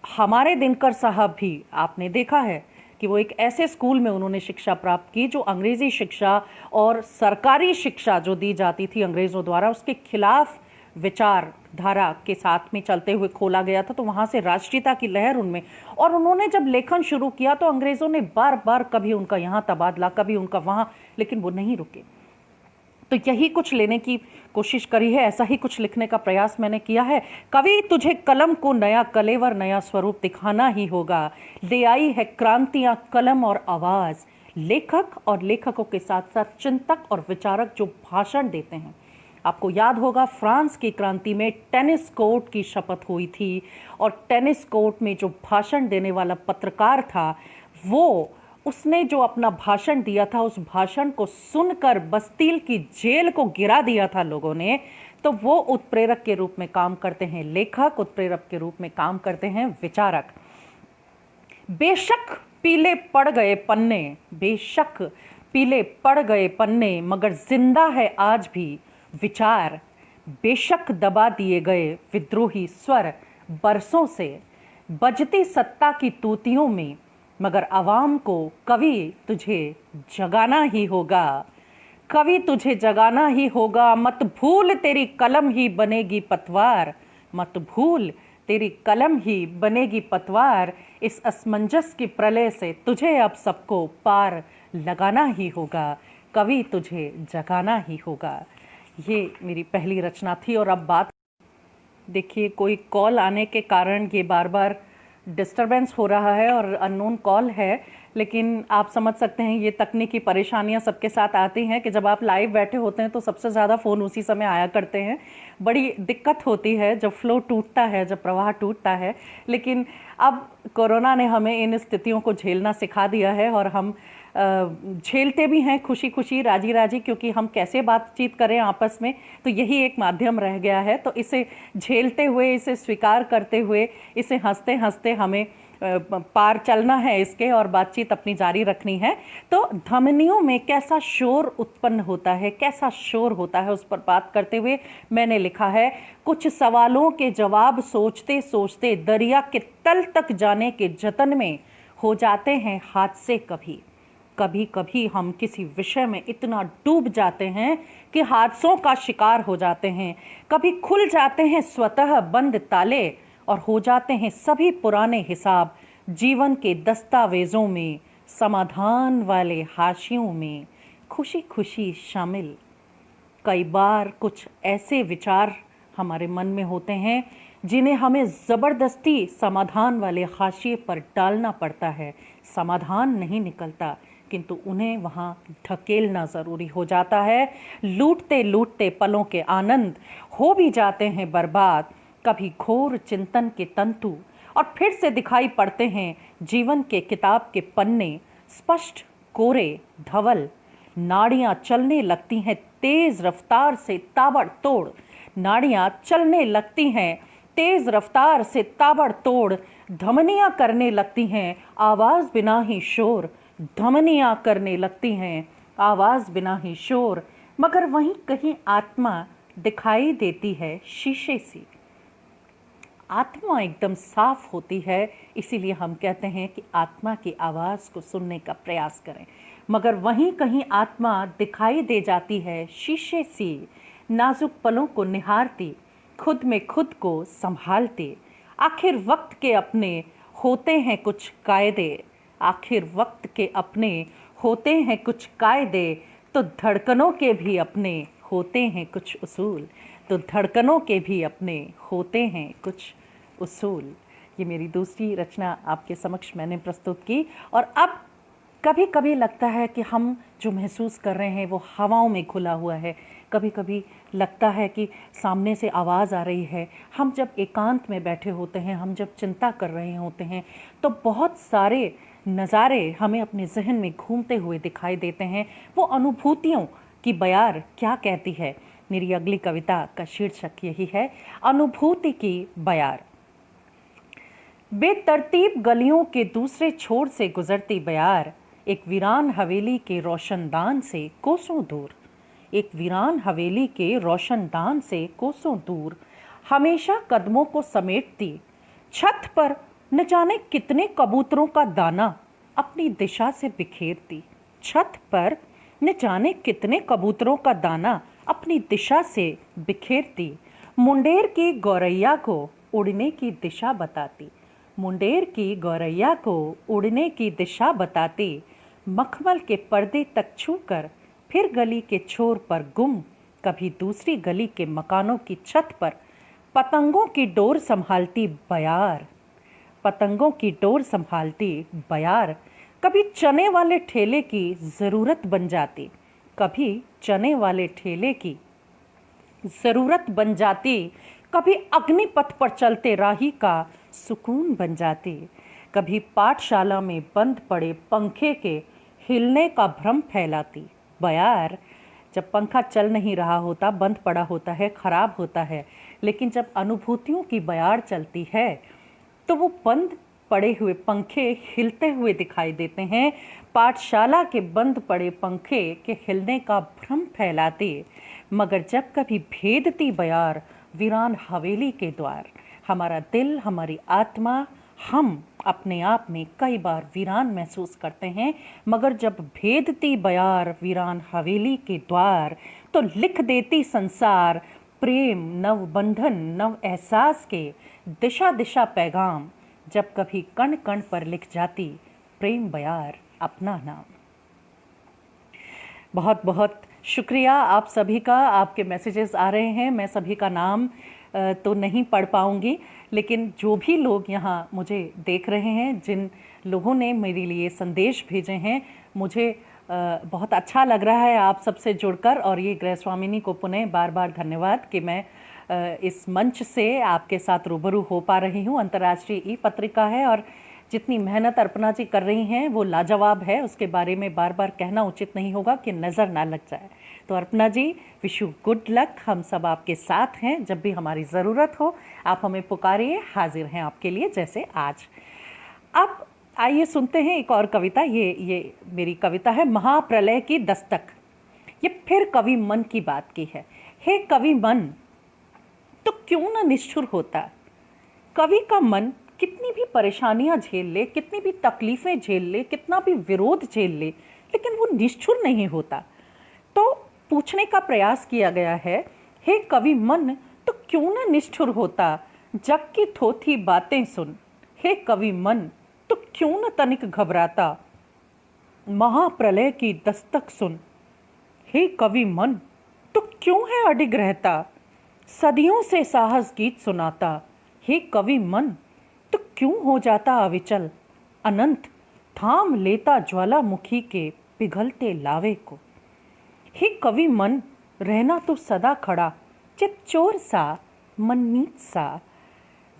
हमारे दिनकर साहब भी, आपने देखा है कि वो एक ऐसे स्कूल में उन्होंने शिक्षा प्राप्त की जो अंग्रेजी शिक्षा और सरकारी शिक्षा जो दी जाती थी अंग्रेजों द्वारा, उसके खिलाफ विचारधारा के साथ में चलते हुए खोला गया था। तो वहाँ से राष्ट्रीयता की लहर उनमें, और उन्होंने जब लेखन शुरू किया तो अंग्रेजों ने बार बार कभी उनका यहाँ तबादला, कभी उनका वहाँ, लेकिन वो नहीं रुके। तो यही कुछ लेने की कोशिश करी है, ऐसा ही कुछ लिखने का प्रयास मैंने किया है। कवि तुझे कलम को नया कलेवर, नया स्वरूप दिखाना ही होगा। ले आई है क्रांतियां कलम और आवाज। लेखक और लेखकों के साथ साथ चिंतक और विचारक जो भाषण देते हैं। आपको याद होगा फ्रांस की क्रांति में टेनिस कोर्ट की शपथ हुई थी, और टेनिस कोर्ट में जो भाषण देने वाला पत्रकार था, वो उसने जो अपना भाषण दिया था, उस भाषण को सुनकर बस्तील की जेल को गिरा दिया था लोगों ने। तो वो उत्प्रेरक के रूप में काम करते हैं लेखक, उत्प्रेरक के रूप में काम करते हैं विचारक। बेशक पीले पड़ गए पन्ने, बेशक पीले पड़ गए पन्ने, मगर जिंदा है आज भी विचार। बेशक दबा दिए गए विद्रोही स्वर बरसों से, बजती सत्ता की तूतियों में मगर आवाम को कभी तुझे जगाना ही होगा, कभी तुझे जगाना ही होगा। मत भूल तेरी कलम ही बनेगी पतवार, मत भूल तेरी कलम ही बनेगी पतवार। इस असमंजस की प्रलय से तुझे अब सबको पार लगाना ही होगा, कभी तुझे जगाना ही होगा। ये मेरी पहली रचना थी। और अब बात देखिए, कोई कॉल आने के कारण ये बार बार डिस्टरबेंस हो रहा है और अननोन कॉल है, लेकिन आप समझ सकते हैं ये तकनीकी परेशानियां सबके साथ आती हैं कि जब आप लाइव बैठे होते हैं तो सबसे ज़्यादा फ़ोन उसी समय आया करते हैं। बड़ी दिक्कत होती है जब फ्लो टूटता है, जब प्रवाह टूटता है। लेकिन अब कोरोना ने हमें इन स्थितियों को झेलना सिखा दिया है और हम झेलते भी हैं खुशी खुशी, राजी राजी, क्योंकि हम कैसे बातचीत करें आपस में, तो यही एक माध्यम रह गया है। तो इसे झेलते हुए, इसे स्वीकार करते हुए, इसे हंसते हंसते हमें पार चलना है इसके, और बातचीत अपनी जारी रखनी है। तो धमनियों में कैसा शोर उत्पन्न होता है, कैसा शोर होता है, उस पर बात करते हुए मैंने लिखा है, कुछ सवालों के जवाब सोचते सोचते दरिया के तल तक जाने के जतन में हो जाते हैं हादसे। कभी कभी कभी हम किसी विषय में इतना डूब जाते हैं कि हादसों का शिकार हो जाते हैं। कभी खुल जाते हैं स्वतः बंद ताले और हो जाते हैं सभी पुराने हिसाब जीवन के दस्तावेजों में, समाधान वाले हाशियों में खुशी खुशी शामिल। कई बार कुछ ऐसे विचार हमारे मन में होते हैं जिन्हें हमें ज़बरदस्ती समाधान वाले हाशिए पर डालना पड़ता है। समाधान नहीं निकलता, किंतु उन्हें वहाँ ढकेलना ज़रूरी हो जाता है। लूटते लूटते पलों के आनंद हो भी जाते हैं बर्बाद। कभी घोर चिंतन के तंतु और फिर से दिखाई पड़ते हैं जीवन के किताब के पन्ने, स्पष्ट कोरे धवल। नाड़ियाँ चलने लगती हैं तेज रफ्तार से ताबड़तोड़, नाड़ियाँ चलने लगती हैं तेज रफ्तार से ताबड़तोड़। धमनियाँ करने लगती हैं आवाज़ बिना ही शोर, धमनियाँ करने लगती हैं आवाज़ बिना ही शोर। मगर वहीं कहीं आत्मा दिखाई देती है शीशे सी। आत्मा एकदम साफ होती है, इसीलिए हम कहते हैं कि आत्मा की आवाज़ को सुनने का प्रयास करें। मगर वहीं कहीं आत्मा दिखाई दे जाती है शीशे सी, नाजुक पलों को निहारती, खुद में खुद को संभालती। आखिर वक्त के अपने होते हैं कुछ कायदे, आखिर वक्त के अपने होते हैं कुछ कायदे, तो धड़कनों के भी अपने होते हैं कुछ उसूल, तो धड़कनों के भी अपने होते हैं कुछ उसूल। ये मेरी दूसरी रचना आपके समक्ष मैंने प्रस्तुत की। और अब कभी कभी लगता है कि हम जो महसूस कर रहे हैं वो हवाओं में खुला हुआ है। कभी कभी लगता है कि सामने से आवाज़ आ रही है। हम जब एकांत में बैठे होते हैं, हम जब चिंता कर रहे होते हैं, तो बहुत सारे नज़ारे हमें अपने जहन में घूमते हुए दिखाई देते हैं। वो अनुभूतियों की बयार क्या कहती है? मेरी अगली कविता का शीर्षक यही है, अनुभूति की बयार। बेतरतीब गलियों के दूसरे छोर से गुजरती बयार, एक वीरान हवेली के रोशनदान से कोसों दूर, एक वीरान हवेली के रोशनदान से कोसों दूर, हमेशा कदमों को समेटती। छत पर न जाने कितने कबूतरों का दाना अपनी दिशा से बिखेरती, छत पर न जाने कितने कबूतरों का दाना अपनी दिशा से बिखेरती। मुंडेर की गौरैया को उड़ने की दिशा बताती, मुंडेर की गौरैया को उड़ने की दिशा बताती। मखमल के पर्दे तक छूकर फिर गली के छोर पर गुम, कभी दूसरी गली के मकानों की छत पर पतंगों की डोर संभालती बयार, पतंगों की डोर संभालती बयार। कभी चने वाले ठेले की ज़रूरत बन जाती, कभी चने वाले ठेले की ज़रूरत बन जाती, कभी अग्निपथ पर चलते राही का सुकून बन जाती, कभी पाठशाला में बंद पड़े पंखे के हिलने का भ्रम फैलाती बयार। जब पंखा चल नहीं रहा होता, बंद पड़ा होता है, खराब होता है, लेकिन जब अनुभूतियों की बयार चलती है तो वो बंद पड़े हुए पंखे हिलते हुए दिखाई देते हैं। पाठशाला के बंद पड़े पंखे के हिलने का भ्रम फैलाते, मगर जब कभी भेदती बयार वीरान हवेली के द्वार, हमारा दिल, हमारी आत्मा हम अपने आप में कई बार वीरान महसूस करते हैं, मगर जब भेदती बयार वीरान हवेली के द्वार, तो लिख देती संसार प्रेम नव बंधन नव एहसास के दिशा दिशा पैगाम, जब कभी कण कण पर लिख जाती प्रेम बयार अपना नाम। बहुत बहुत शुक्रिया आप सभी का। आपके मैसेजेस आ रहे हैं, मैं सभी का नाम तो नहीं पढ़ पाऊंगी, लेकिन जो भी लोग यहाँ मुझे देख रहे हैं, जिन लोगों ने मेरे लिए संदेश भेजे हैं, मुझे बहुत अच्छा लग रहा है आप सबसे जुड़कर। और ये गृहस्वामिनी को पुनः बार बार धन्यवाद कि मैं इस मंच से आपके साथ रूबरू हो पा रही हूँ। अंतर्राष्ट्रीय ई पत्रिका है और जितनी मेहनत अर्पणा जी कर रही हैं वो लाजवाब है, उसके बारे में बार बार कहना उचित नहीं होगा कि नज़र ना लग जाए। तो अर्पणा जी, विश यू गुड लक। हम सब आपके साथ हैं, जब भी हमारी ज़रूरत हो आप हमें पुकारिए, हाजिर हैं आपके लिए, जैसे आज। अब आइए सुनते हैं एक और कविता। ये मेरी कविता है महाप्रलय की दस्तक। ये फिर कवि मन की बात की है। हे कवि मन, तो क्यों ना निष्ठुर होता। कवि का मन कितनी भी परेशानियां झेल ले, कितनी भी तकलीफें झेल ले, कितना भी विरोध झेल ले, लेकिन वो निष्ठुर नहीं होता। तो पूछने का प्रयास किया गया है, हे कवि मन, तो क्यों ना निष्ठुर होता, जग की थोथी बातें सुन। हे कवि मन, तो क्यों न तनिक घबराता, महाप्रलय की दस्तक सुन। हे कवि मन, तो क्यों है अडिग रहता, सदियों से साहस गीत सुनाता। हे कवि मन, तो क्यों हो जाता अविचल, अनंत थाम लेता ज्वालामुखी के पिघलते लावे को। हे कवि मन, रहना तो सदा खड़ा, चित चोर सा मनमीत सा,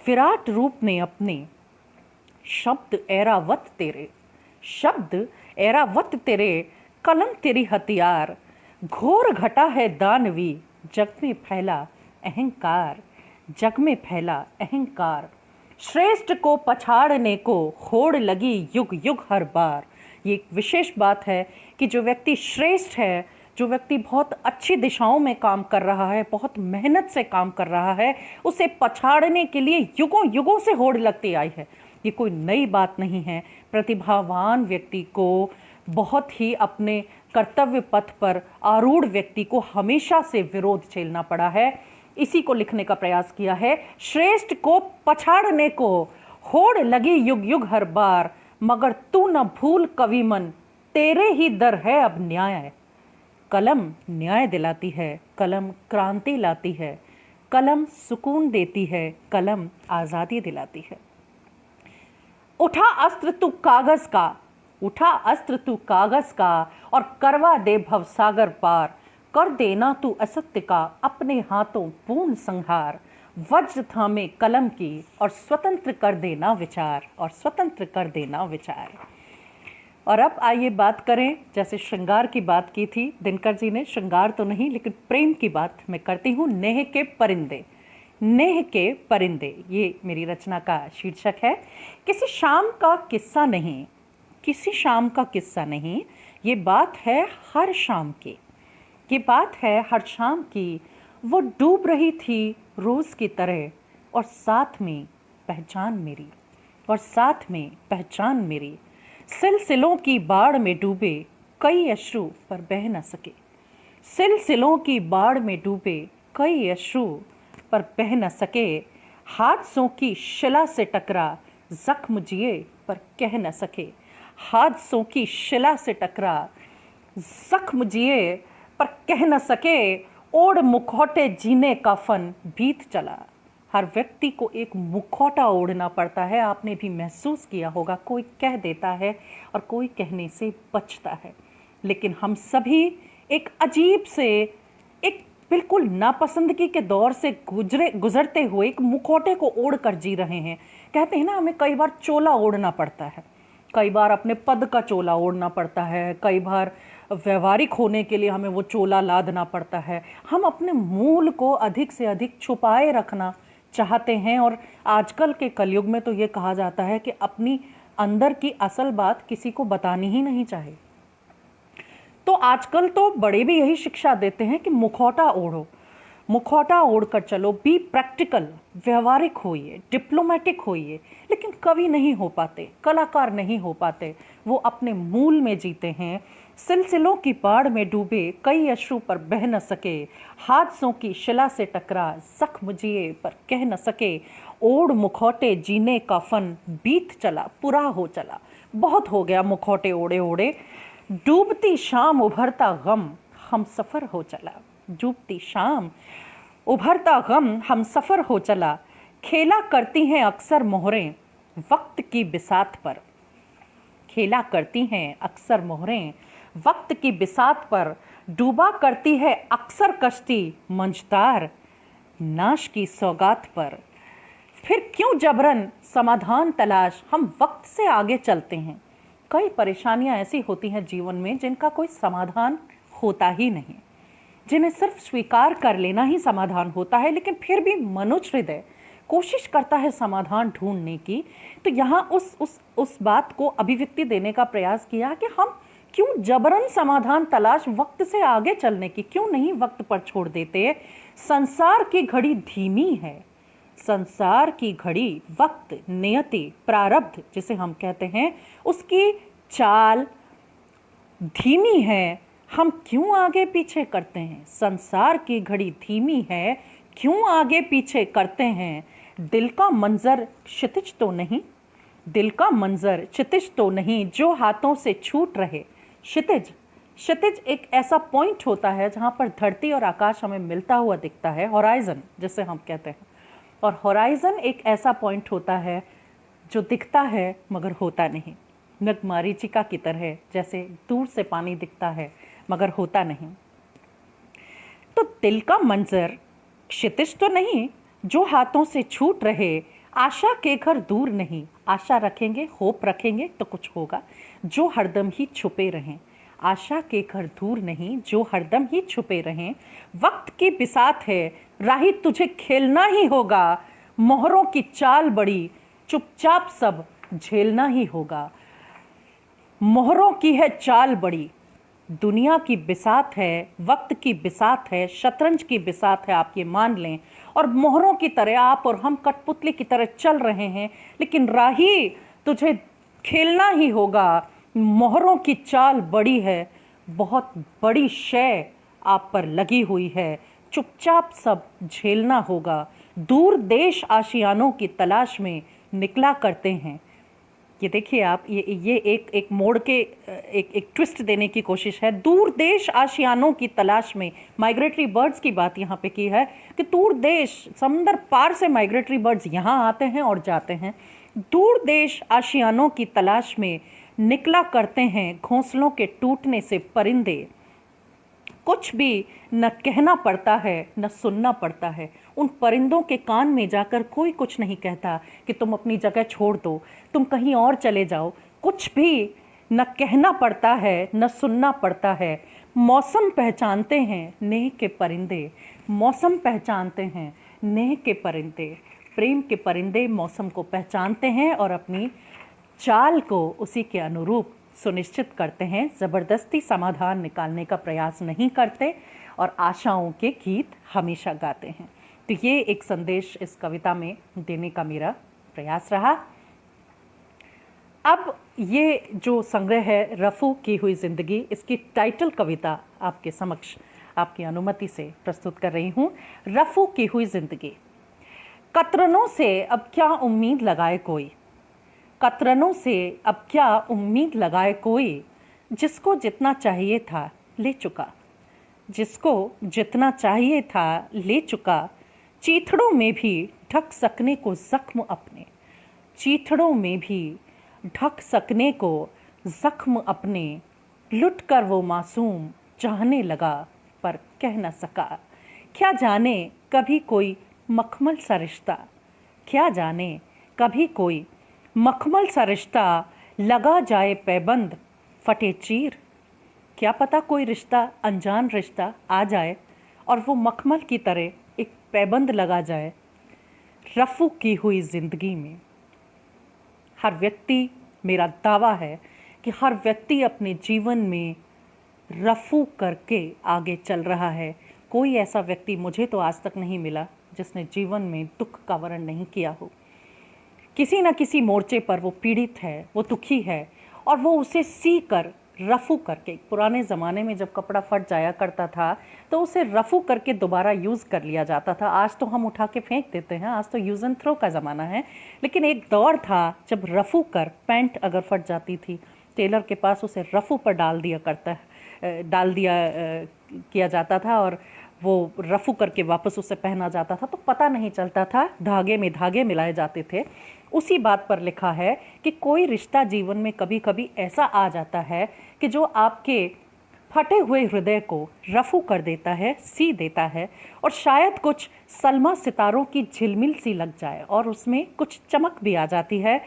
विराट रूप ने अपने शब्द ऐरावत तेरे, शब्द ऐरावत तेरे, कलम तेरी हथियार, घोर घटा है दानवी, जग में फैला अहंकार, जग में फैला अहंकार। श्रेष्ठ को पछाड़ने को होड़ लगी युग युग हर बार। ये एक विशेष बात है कि जो व्यक्ति श्रेष्ठ है, जो व्यक्ति बहुत अच्छी दिशाओं में काम कर रहा है, बहुत मेहनत से काम कर रहा है, उसे पछाड़ने के लिए युगों युगों से होड़ लगती आई है। ये कोई नई बात नहीं है। प्रतिभावान व्यक्ति को, बहुत ही अपने कर्तव्य पथ पर आरूढ़ व्यक्ति को हमेशा से विरोध झेलना पड़ा है। इसी को लिखने का प्रयास किया है। श्रेष्ठ को पछाड़ने को होड़ लगी युग युग हर बार, मगर तू न भूल कवि मन, तेरे ही दर है अब न्याय। कलम न्याय दिलाती है, कलम क्रांति लाती है, कलम सुकून देती है, कलम आज़ादी दिलाती है। उठा अस्त्र तू कागज का, उठा अस्त्र तू कागज का, और करवा दे भवसागर पार। कर देना तू असत्य का अपने हाथों पूर्ण संहार। वज्र थामे कलम की और स्वतंत्र कर देना विचार, और स्वतंत्र कर देना विचार। और अब आइए बात करें, जैसे श्रृंगार की बात की थी दिनकर जी ने, श्रृंगार तो नहीं लेकिन प्रेम की बात मैं करती हूँ। नेह के परिंदे, नेह के परिंदे, ये मेरी रचना का शीर्षक है। किसी शाम का किस्सा नहीं, किसी शाम का किस्सा नहीं, ये बात है हर शाम की, ये बात है हर शाम की। वो डूब रही थी रोज की तरह, और साथ में पहचान मेरी, और साथ में पहचान मेरी। सिलसिलों की बाढ़ में डूबे कई अश्रु पर बह न सके, सिलसिलों की बाढ़ में डूबे कई अश्रु पर बह न सके। हादसों की शिला से टकरा जख्म जिए पर कह न सके, हादसों की शिला से टकरा जख्म जिए पर कह न सके। ओढ़ मुखौटे जीने का फन बीत चला। हर व्यक्ति को एक मुखौटा ओढ़ना पड़ता है, आपने भी महसूस किया होगा। कोई कह देता है और कोई कहने से बचता है, लेकिन हम सभी एक अजीब से, एक बिल्कुल नापसंदगी के दौर से गुजरते हुए एक मुखौटे को ओढ़ कर जी रहे हैं। कहते हैं ना, हमें कई बार चोला ओढ़ना पड़ता है, कई बार अपने पद का चोला ओढ़ना पड़ता है, कई बार व्यवहारिक होने के लिए हमें वो चोला लादना पड़ता है। हम अपने मूल को अधिक से अधिक छुपाए रखना चाहते हैं, और आजकल के कलयुग में तो ये कहा जाता है कि अपनी अंदर की असल बात किसी को बतानी ही नहीं चाहिए। तो आजकल तो बड़े भी यही शिक्षा देते हैं कि मुखौटा ओढ़ो, मुखौटा ओढ़कर चलो, बी प्रैक्टिकल, व्यवहारिक होइए, डिप्लोमेटिक होइए, लेकिन कवि नहीं हो पाते, कलाकार नहीं हो पाते। वो अपने मूल में जीते हैं। सिलसिलों की बाढ़ में डूबे, कई अश्रु पर बह न सके, हादसों की शिला से टकरा, जख्म जिए पर कह न सके, ओढ़ मुखौटे जीने का फन, बीत चला पूरा हो चला। बहुत हो गया मुखौटे ओढ़े ओढ़े, डूबती शाम उभरता गम, हम सफ़र हो चला। डूबती शाम उभरता गम, हम सफ़र हो चला, खेला करती हैं अक्सर मोहरें वक्त की बिसात पर। खेला करती हैं अक्सर मोहरें वक्त की बिसात पर, डूबा करती है अक्सर कश्ती मंझतार नाश की सौगात पर। फिर क्यों जबरन समाधान तलाश, हम वक्त से आगे चलते हैं। कई परेशानियां ऐसी होती हैं जीवन में जिनका कोई समाधान होता ही नहीं, जिन्हें सिर्फ स्वीकार कर लेना ही समाधान होता है, लेकिन फिर भी मनुष्य हृदय कोशिश करता है समाधान ढूंढने की। तो यहाँ उस बात को अभिव्यक्ति देने का प्रयास किया कि हम क्यों जबरन समाधान तलाश, वक्त से आगे चलने की क्यों नहीं वक्त पर छोड़ देते। संसार की घड़ी धीमी है, संसार की घड़ी, वक्त, नियति, प्रारब्ध जिसे हम कहते हैं, उसकी चाल धीमी है। हम क्यों आगे पीछे करते हैं। संसार की घड़ी धीमी है, क्यों आगे पीछे करते हैं। दिल का मंजर क्षितिज तो नहीं, दिल का मंजर क्षितिज तो नहीं, जो हाथों से छूट रहे। क्षितिज, क्षितिज एक ऐसा पॉइंट होता है जहाँ पर धरती और आकाश हमें मिलता हुआ दिखता है, होराइजन जिसे हम कहते हैं। और होराइजन एक ऐसा पॉइंट होता है जो दिखता है मगर होता नहीं, मरीचिका की तरह, जैसे दूर से पानी दिखता है मगर होता नहीं। तो दिल का मंजर क्षितिज तो नहीं, जो हाथों से छूट रहे। आशा के घर दूर नहीं, आशा रखेंगे, होप रखेंगे तो कुछ होगा, जो हरदम ही छुपे रहें। आशा के घर दूर नहीं, जो हरदम ही छुपे रहें। वक्त की बिसात है, राही तुझे खेलना ही होगा। मोहरों की चाल बड़ी, चुपचाप सब झेलना ही होगा। मोहरों की है चाल बड़ी, दुनिया की बिसात है, वक्त की बिसात है, शतरंज की बिसात है, आप ये मान लें। और मोहरों की तरह आप और हम कठपुतली की तरह चल रहे हैं, लेकिन राही तुझे खेलना ही होगा। मोहरों की चाल बड़ी है, बहुत बड़ी शय आप पर लगी हुई है, चुपचाप सब झेलना होगा। दूर देश आशियानों की तलाश में निकला करते हैं। ये देखिए आप, ये एक मोड़ के एक ट्विस्ट देने की कोशिश है। दूर देश आशियानों की तलाश में, माइग्रेटरी बर्ड्स की बात यहाँ पे की है कि दूर देश, समंदर पार से माइग्रेटरी बर्ड्स यहाँ आते हैं और जाते हैं। दूर देश आशियानों की तलाश में निकला करते हैं, घोंसलों के टूटने से परिंदे। कुछ भी न कहना पड़ता है न सुनना पड़ता है। उन परिंदों के कान में जाकर कोई कुछ नहीं कहता कि तुम अपनी जगह छोड़ दो, तुम कहीं और चले जाओ। कुछ भी न कहना पड़ता है न सुनना पड़ता है। मौसम पहचानते हैं नेह के परिंदे, मौसम पहचानते हैं नेह के परिंदे। प्रेम के परिंदे मौसम को पहचानते हैं और अपनी चाल को उसी के अनुरूप सुनिश्चित करते हैं। ज़बरदस्ती समाधान निकालने का प्रयास नहीं करते और आशाओं के गीत हमेशा गाते हैं। तो ये एक संदेश इस कविता में देने का मेरा प्रयास रहा। अब ये जो संग्रह है रफ़ू की हुई ज़िंदगी, इसकी टाइटल कविता आपके समक्ष आपकी अनुमति से प्रस्तुत कर रही हूँ। रफ़ू की हुई ज़िंदगी। कतरनों से अब क्या उम्मीद लगाए कोई, कतरनों से अब क्या उम्मीद लगाए कोई। जिसको जितना चाहिए था ले चुका, जिसको जितना चाहिए था ले चुका। चीथड़ों में भी ढक सकने को जख्म अपने, चीथड़ों में भी ढक सकने को जख्म अपने। लुट कर वो मासूम चाहने लगा पर कह न सका। क्या जाने कभी कोई मखमल सा रिश्ता, क्या जाने कभी कोई मखमल सा रिश्ता लगा जाए पैबंद फटे चीर। क्या पता कोई रिश्ता, अनजान रिश्ता आ जाए और वो मखमल की तरह एक पैबंद लगा जाए रफ़ू की हुई ज़िंदगी में। हर व्यक्ति, मेरा दावा है कि हर व्यक्ति अपने जीवन में रफ़ू करके आगे चल रहा है। कोई ऐसा व्यक्ति मुझे तो आज तक नहीं मिला जिसने जीवन में दुख का वर्ण नहीं किया हो। किसी न किसी मोर्चे पर वो पीड़ित है, वो दुखी है, और वो उसे सी कर रफू करके, पुराने ज़माने में जब कपड़ा फट जाया करता था तो उसे रफू करके दोबारा यूज़ कर लिया जाता था। आज तो हम उठा के फेंक देते हैं, आज तो यूज़ एंड थ्रो का ज़माना है। लेकिन एक दौर था जब रफू कर पैंट अगर फट जाती थी, टेलर के पास उसे रफू पर डाल दिया किया जाता था और वो रफू करके वापस उसे पहना जाता था, तो पता नहीं चलता था, धागे में धागे मिलाए जाते थे। उसी बात पर लिखा है कि कोई रिश्ता जीवन में कभी कभी ऐसा आ जाता है कि जो आपके फटे हुए हृदय को रफू कर देता है, सी देता है, और शायद कुछ सलमा सितारों की झिलमिल सी लग जाए और उसमें कुछ चमक भी आ जाती है।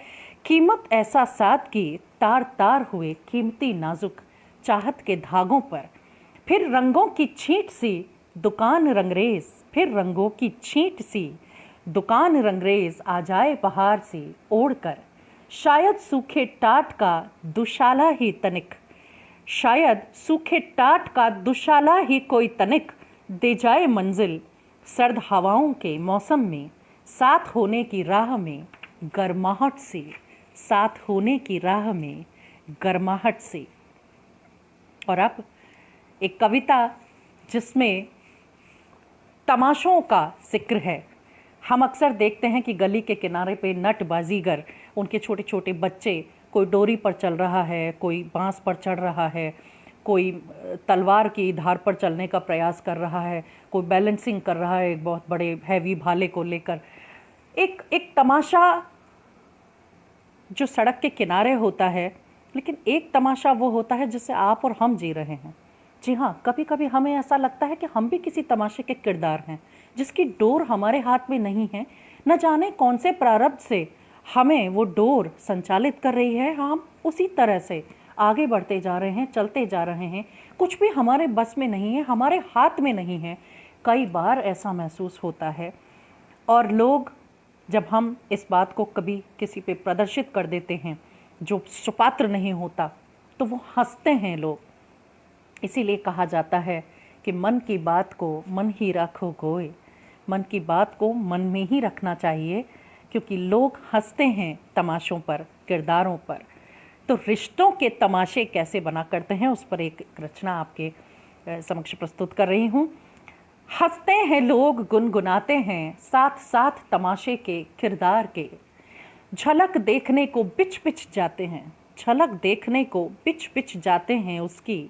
कीमत एहसासात की तार तार हुए कीमती नाजुक चाहत के धागों पर, फिर रंगों की छींट सी दुकान रंगरेज, फिर रंगों की छींट सी दुकान रंगरेज आ जाए बहार से ओढ़कर, शायद सूखे टाट का दुशाला ही तनिक, शायद सूखे टाट का दुशाला ही कोई तनिक दे जाए मंजिल सर्द हवाओं के मौसम में, साथ होने की राह में गर्माहट से, साथ होने की राह में गर्माहट से। और अब एक कविता जिसमें तमाशों का जिक्र है। हम अक्सर देखते हैं कि गली के किनारे पे नट बाजीगर, उनके छोटे छोटे बच्चे, कोई डोरी पर चल रहा है, कोई बांस पर चढ़ रहा है, कोई तलवार की धार पर चलने का प्रयास कर रहा है, कोई बैलेंसिंग कर रहा है एक बहुत बड़े हैवी भाले को लेकर। एक तमाशा जो सड़क के किनारे होता है, लेकिन एक तमाशा वो होता है जिसे आप और हम जी रहे हैं। जी हाँ, कभी कभी हमें ऐसा लगता है कि हम भी किसी तमाशे के किरदार हैं जिसकी डोर हमारे हाथ में नहीं है। न जाने कौन से प्रारब्ध से हमें वो डोर संचालित कर रही है, हम उसी तरह से आगे बढ़ते जा रहे हैं, चलते जा रहे हैं। कुछ भी हमारे बस में नहीं है, हमारे हाथ में नहीं है। कई बार ऐसा महसूस होता है, और लोग, जब हम इस बात को कभी किसी पे प्रदर्शित कर देते हैं जो सुपात्र नहीं होता, तो वो हंसते हैं लोग। इसीलिए कहा जाता है कि मन की बात को मन ही रखो कोई, मन की बात को मन में ही रखना चाहिए, क्योंकि लोग हंसते हैं तमाशों पर, किरदारों पर। तो रिश्तों के तमाशे कैसे बना करते हैं, उस पर एक रचना आपके समक्ष प्रस्तुत कर रही हूँ। हंसते हैं लोग, गुनगुनाते हैं, साथ साथ तमाशे के किरदार के, झलक देखने को बिच बिच जाते हैं, झलक देखने को बिच बिच जाते हैं उसकी,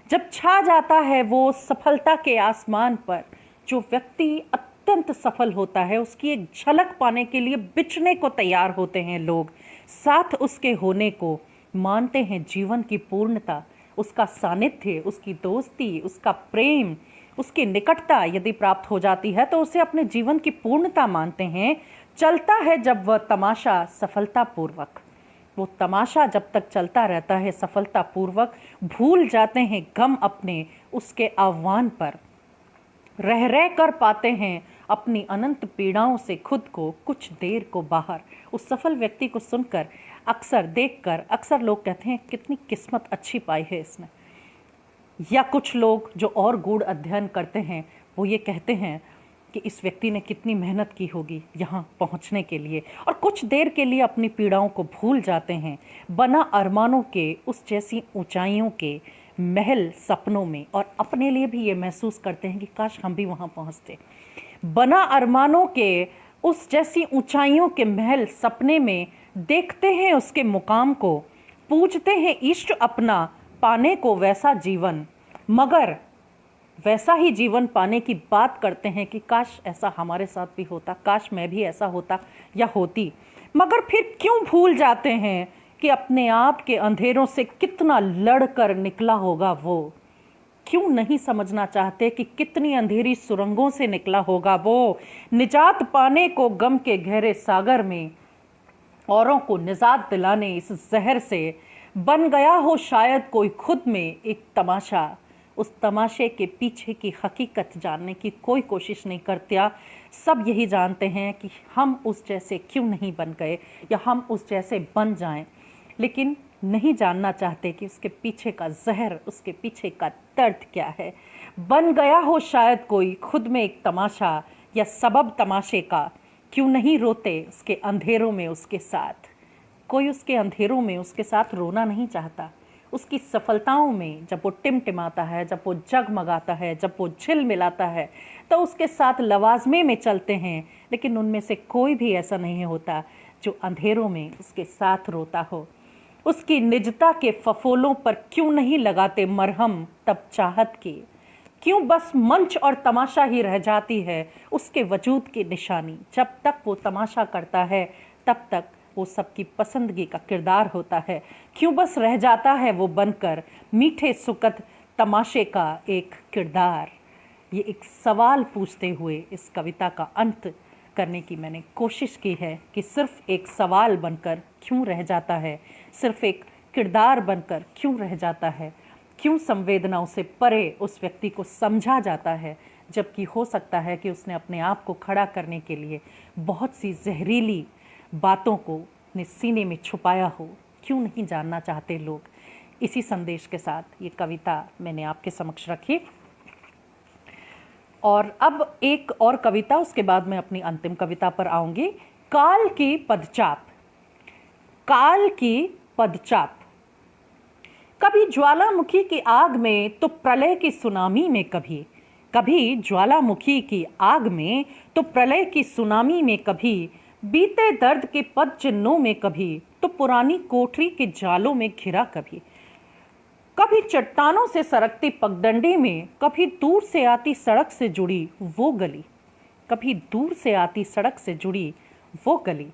जब छा जाता है वो सफलता के आसमान पर। जो व्यक्ति अत्यंत सफल होता है, उसकी एक झलक पाने के लिए बिछने को तैयार होते हैं लोग, साथ उसके होने को मानते हैं जीवन की पूर्णता। उसका सानिध्य, उसकी दोस्ती, उसका प्रेम, उसकी निकटता यदि प्राप्त हो जाती है तो उसे अपने जीवन की पूर्णता मानते हैं। चलता है जब वह तमाशा सफलतापूर्वक, वो तमाशा जब तक चलता रहता है सफलतापूर्वक, भूल जाते हैं गम अपने उसके आह्वान पर, रह रह कर पाते हैं अपनी अनंत पीड़ाओं से खुद को कुछ देर को बाहर। उस सफल व्यक्ति को सुनकर, अक्सर देखकर, अक्सर लोग कहते हैं कितनी किस्मत अच्छी पाई है इसने। या कुछ लोग जो और गूढ़ अध्ययन करते हैं वो ये कहते हैं कि इस व्यक्ति ने कितनी मेहनत की होगी यहाँ पहुँचने के लिए, और कुछ देर के लिए अपनी पीड़ाओं को भूल जाते हैं, बना अरमानों के उस जैसी ऊंचाइयों के महल सपनों में, और अपने लिए भी ये महसूस करते हैं कि काश हम भी वहाँ पहुँचते। बना अरमानों के उस जैसी ऊंचाइयों के महल सपने में, देखते हैं उसके मुकाम को, पूछते हैं इष्ट अपना पाने को वैसा जीवन, मगर वैसा ही जीवन पाने की बात करते हैं कि काश ऐसा हमारे साथ भी होता, काश मैं भी ऐसा होता या होती। मगर फिर क्यों भूल जाते हैं कि अपने आप के अंधेरों से कितना लड़कर निकला होगा वो। क्यों नहीं समझना चाहते कि कितनी अंधेरी सुरंगों से निकला होगा वो, निजात पाने को गम के गहरे सागर में, औरों को निजात दिलाने इस जहर से। बन गया हो शायद कोई खुद में एक तमाशा, उस तमाशे के पीछे की हकीकत जानने की कोई कोशिश नहीं करता। सब यही जानते हैं कि हम उस जैसे क्यों नहीं बन गए, या हम उस जैसे बन जाएं। लेकिन नहीं जानना चाहते कि उसके पीछे का जहर, उसके पीछे का दर्द क्या है। बन गया हो शायद कोई खुद में एक तमाशा या सबब तमाशे का, क्यों नहीं रोते उसके अंधेरों में उसके साथ। कोई उसके अंधेरों में उसके साथ रोना नहीं चाहता। उसकी सफलताओं में जब वो टिमटिमाता है, जब वो जगमगाता है, जब वो झिलमिलाता है, तो उसके साथ लवाजमे में चलते हैं, लेकिन उनमें से कोई भी ऐसा नहीं होता जो अंधेरों में उसके साथ रोता हो। उसकी निजता के फफोलों पर क्यों नहीं लगाते मरहम तब चाहत की, क्यों बस मंच और तमाशा ही रह जाती है उसके वजूद की निशानी। जब तक वो तमाशा करता है तब तक वो सबकी पसंदगी का किरदार होता है। क्यों बस रह जाता है वो बनकर मीठे सुकत तमाशे का एक किरदार। ये एक सवाल पूछते हुए इस कविता का अंत करने की मैंने कोशिश की है कि सिर्फ एक सवाल बनकर क्यों रह जाता है, सिर्फ एक किरदार बनकर क्यों रह जाता है, क्यों संवेदनाओं से परे उस व्यक्ति को समझा जाता है, जबकि हो सकता है कि उसने अपने आप को खड़ा करने के लिए बहुत सी जहरीली बातों को अपने सीने में छुपाया हो। क्यों नहीं जानना चाहते लोग। इसी संदेश के साथ ये कविता मैंने आपके समक्ष रखी। और अब एक और कविता, उसके बाद मैं अपनी अंतिम कविता पर आऊंगी। काल की पदचाप। काल की पदचाप। कभी ज्वालामुखी की आग में तो प्रलय की सुनामी में, कभी ज्वालामुखी की आग में तो प्रलय की सुनामी में, कभी बीते दर्द के पद चिन्हों में, कभी तो पुरानी कोठरी के जालों में घिरा, कभी चट्टानों से सरकती पगडंडी में, कभी दूर से आती सड़क से जुड़ी वो गली, कभी दूर से आती सड़क से जुड़ी वो गली,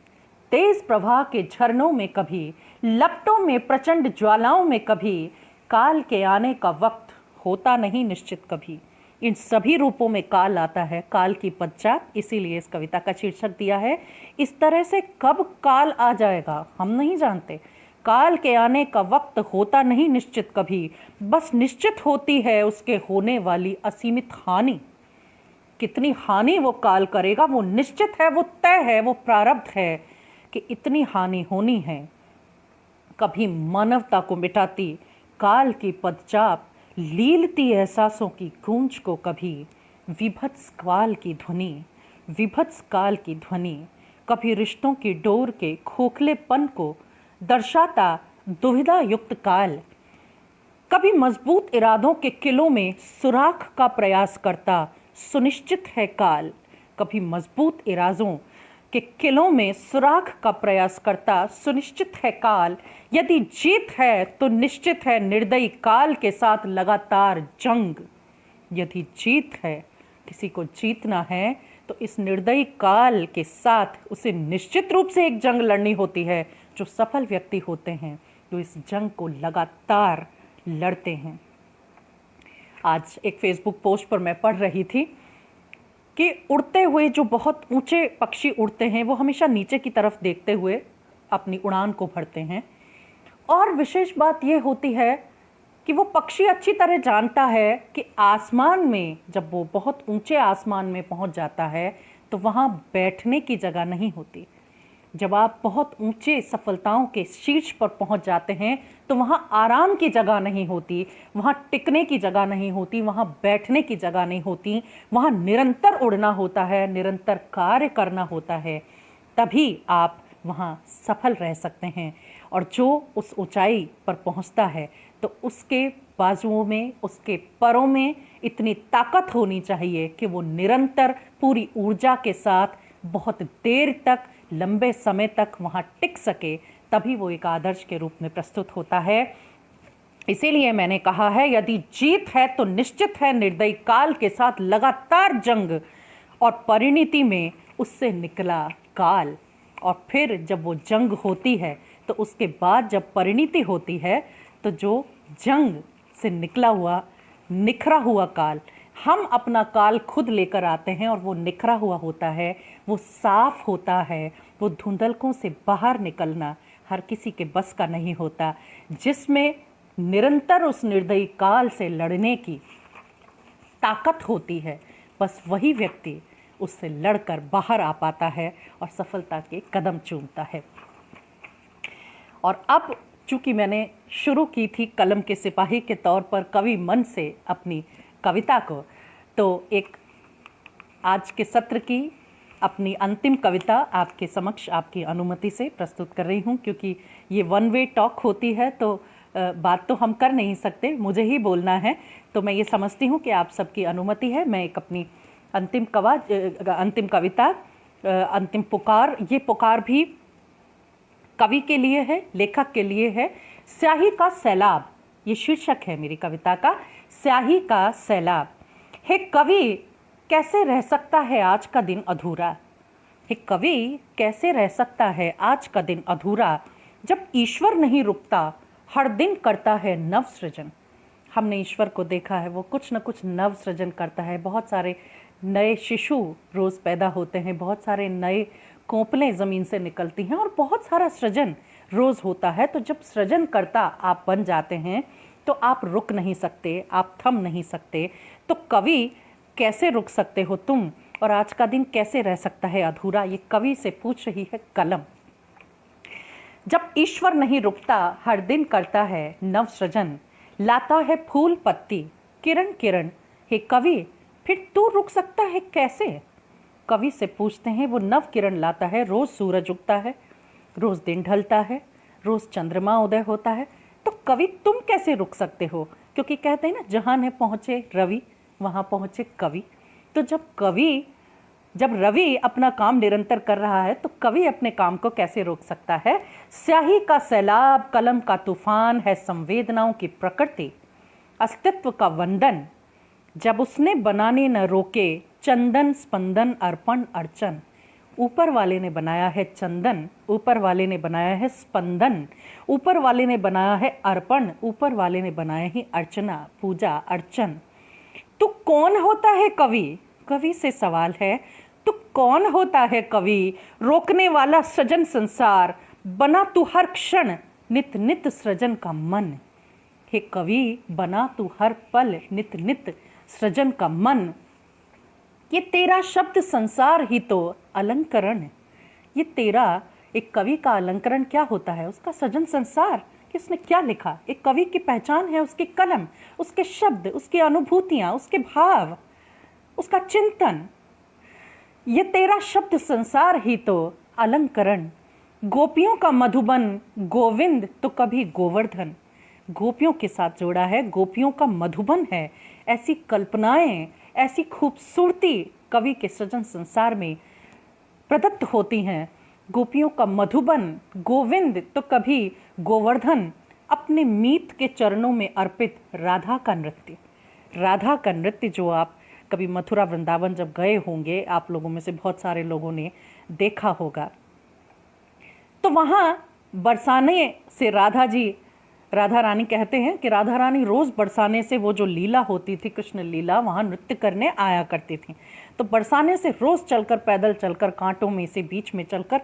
तेज प्रवाह के झरनों में, कभी लपटों में प्रचंड ज्वालाओं में, कभी काल के आने का वक्त होता नहीं निश्चित कभी। इन सभी रूपों में काल आता है, काल की पदचाप, इसीलिए इस कविता का शीर्षक दिया है। इस तरह से कब काल आ जाएगा हम नहीं जानते। काल के आने का वक्त होता नहीं निश्चित कभी, बस निश्चित होती है उसके होने वाली असीमित हानि। कितनी हानि वो काल करेगा वो निश्चित है, वो तय है, वो प्रारब्ध है कि इतनी हानि होनी है। कभी मानवता को मिटाती काल की पदचाप, लीलती एहसासों की गूंज को, कभी विभत्स काल की ध्वनि, विभत्स काल की ध्वनि, कभी रिश्तों की डोर के खोखलेपन को दर्शाता दुविधा युक्त काल, कभी मजबूत इरादों के किलों में सुराख का प्रयास करता सुनिश्चित है काल, कभी मजबूत इरादों के किलों में सुराख का प्रयास करता सुनिश्चित है काल। यदि जीत है तो निश्चित है निर्दयी काल के साथ लगातार जंग। यदि जीत है, किसी को जीतना है, तो इस निर्दयी काल के साथ उसे निश्चित रूप से एक जंग लड़नी होती है। जो सफल व्यक्ति होते हैं तो इस जंग को लगातार लड़ते हैं। आज एक फेसबुक पोस्ट पर मैं पढ़ रही थी कि उड़ते हुए जो बहुत ऊंचे पक्षी उड़ते हैं वो हमेशा नीचे की तरफ देखते हुए अपनी उड़ान को भरते हैं। और विशेष बात ये होती है कि वो पक्षी अच्छी तरह जानता है कि आसमान में, जब वो बहुत ऊंचे आसमान में पहुंच जाता है तो वहाँ बैठने की जगह नहीं होती। जब आप बहुत ऊंचे सफलताओं के शीर्ष पर पहुंच जाते हैं तो वहाँ आराम की जगह नहीं होती, वहाँ टिकने की जगह नहीं होती, वहाँ बैठने की जगह नहीं होती। वहाँ निरंतर उड़ना होता है, निरंतर कार्य करना होता है, तभी आप वहाँ सफल रह सकते हैं। और जो उस ऊंचाई पर पहुँचता है तो उसके बाजुओं में, उसके परों में इतनी ताकत होनी चाहिए कि वो निरंतर पूरी ऊर्जा के साथ बहुत देर तक, लंबे समय तक वहाँ टिक सके, तभी वो एक आदर्श के रूप में प्रस्तुत होता है। इसीलिए मैंने कहा है, यदि जीत है तो निश्चित है निर्दयी काल के साथ लगातार जंग, और परिणति में उससे निकला काल। और फिर जब वो जंग होती है तो उसके बाद जब परिणति होती है तो जो जंग से निकला हुआ, निखरा हुआ काल, हम अपना काल खुद लेकर आते हैं और वो निखरा हुआ होता है, वो साफ होता है। वो धुंधलकों से बाहर निकलना हर किसी के बस का नहीं होता। जिसमें निरंतर उस निर्दयी काल से लड़ने की ताकत होती है, बस वही व्यक्ति उससे लड़कर बाहर आ पाता है और सफलता के कदम चूमता है। और अब चूँकि मैंने शुरू की थी कलम के सिपाही के तौर पर कवि मन से अपनी कविता को, तो एक आज के सत्र की अपनी अंतिम कविता आपके समक्ष आपकी अनुमति से प्रस्तुत कर रही हूँ, क्योंकि ये वन वे टॉक होती है तो बात तो हम कर नहीं सकते, मुझे ही बोलना है। तो मैं ये समझती हूँ कि आप सबकी अनुमति है, मैं एक अपनी अंतिम कविता, अंतिम पुकार, ये पुकार भी कवि के लिए है, लेखक के लिए है। स्याही का सैलाब, ये शीर्षक है मेरी कविता का, स्याही का सैलाब। हे कवि, कैसे रह सकता है आज का दिन अधूरा? हे कवि, कैसे रह सकता है आज का दिन अधूरा, जब ईश्वर नहीं रुकता, हर दिन करता है नव सृजन। हमने ईश्वर को देखा है, वो कुछ न कुछ नव सृजन करता है। बहुत सारे नए शिशु रोज़ पैदा होते हैं, बहुत सारे नए कोपलें ज़मीन से निकलती हैं और बहुत सारा सृजन रोज़ होता है। तो जब सृजन करता आप बन जाते हैं तो आप रुक नहीं सकते, आप थम नहीं सकते। तो कवि, कैसे रुक सकते हो तुम, और आज का दिन कैसे रह सकता है अधूरा? ये कवि से पूछ रही है कलम। जब ईश्वर नहीं रुकता, हर दिन करता है नव सृजन, लाता है फूल पत्ती किरण किरण। हे कवि, फिर तू रुक सकता है कैसे? कवि से पूछते हैं, वो नव किरण लाता है, रोज सूरज उगता है, रोज दिन ढलता है, रोज चंद्रमा उदय होता है। तो कवि, तुम कैसे रुक सकते हो? क्योंकि कहते हैं ना, जहां है पहुंचे रवि, वहां पहुंचे कवि। तो जब रवि अपना काम निरंतर कर रहा है तो कवि अपने काम को कैसे रोक सकता है? स्याही का सैलाब, कलम का तूफान है संवेदनाओं की प्रकृति, अस्तित्व का वंदन, जब उसने बनाने न रोके, चंदन स्पंदन अर्पण अर्चन। ऊपर वाले ने बनाया है चंदन, ऊपर वाले ने बनाया है स्पंदन, ऊपर वाले ने बनाया है अर्पण, ऊपर वाले ने बनाया है अर्चना, पूजा, अर्चन। तू कौन होता है कवि? कवि से सवाल है, तू कौन होता है कवि? रोकने वाला सृजन संसार, बना तू हर क्षण नित नित सृजन का मन। हे कवि, बना तू हर पल नित नित सृजन का मन। ये तेरा शब्द संसार ही तो अलंकरण। ये तेरा, एक कवि का अलंकरण क्या होता है? उसका सृजन संसार, कि उसने क्या लिखा। एक कवि की पहचान है उसकी कलम, उसके शब्द, उसकी अनुभूतियां, उसके भाव, उसका चिंतन। ये तेरा शब्द संसार ही तो अलंकरण। गोपियों का मधुबन गोविंद तो कभी गोवर्धन। गोपियों के साथ जोड़ा है, गोपियों का मधुबन है। ऐसी कल्पनाएं, ऐसी खूबसूरती कवि के सृजन संसार में प्रदत्त होती हैं। गोपियों का मधुबन गोविंद तो कभी गोवर्धन। अपने मीत के चरणों में अर्पित राधा का नृत्य। राधा का नृत्य जो आप कभी मथुरा वृंदावन जब गए होंगे, आप लोगों में से बहुत सारे लोगों ने देखा होगा, तो वहाँ बरसाने से राधा रानी कहते हैं कि राधा रानी रोज बरसाने से, वो जो लीला होती थी कृष्ण लीला, वहाँ नृत्य करने आया करती थी। तो बरसाने से रोज चलकर, पैदल चलकर, कांटों में से बीच में चलकर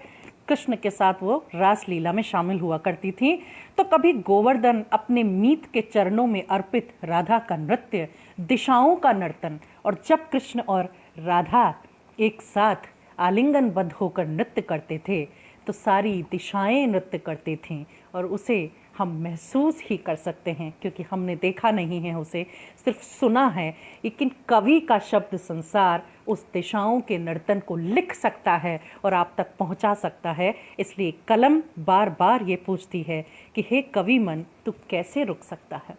कृष्ण के साथ वो रास लीला में शामिल हुआ करती थी। तो कभी गोवर्धन, अपने मीत के चरणों में अर्पित राधा का नृत्य, दिशाओं का नर्तन। और जब कृष्ण और राधा एक साथ आलिंगनबद्ध होकर नृत्य करते थे तो सारी दिशाएं नृत्य करती थीं, और उसे हम महसूस ही कर सकते हैं, क्योंकि हमने देखा नहीं है, उसे सिर्फ सुना है। लेकिन कवि का शब्द संसार उस दिशाओं के नर्तन को लिख सकता है और आप तक पहुंचा सकता है। इसलिए कलम बार बार ये पूछती है कि हे कवि मन, तू कैसे रुक सकता है?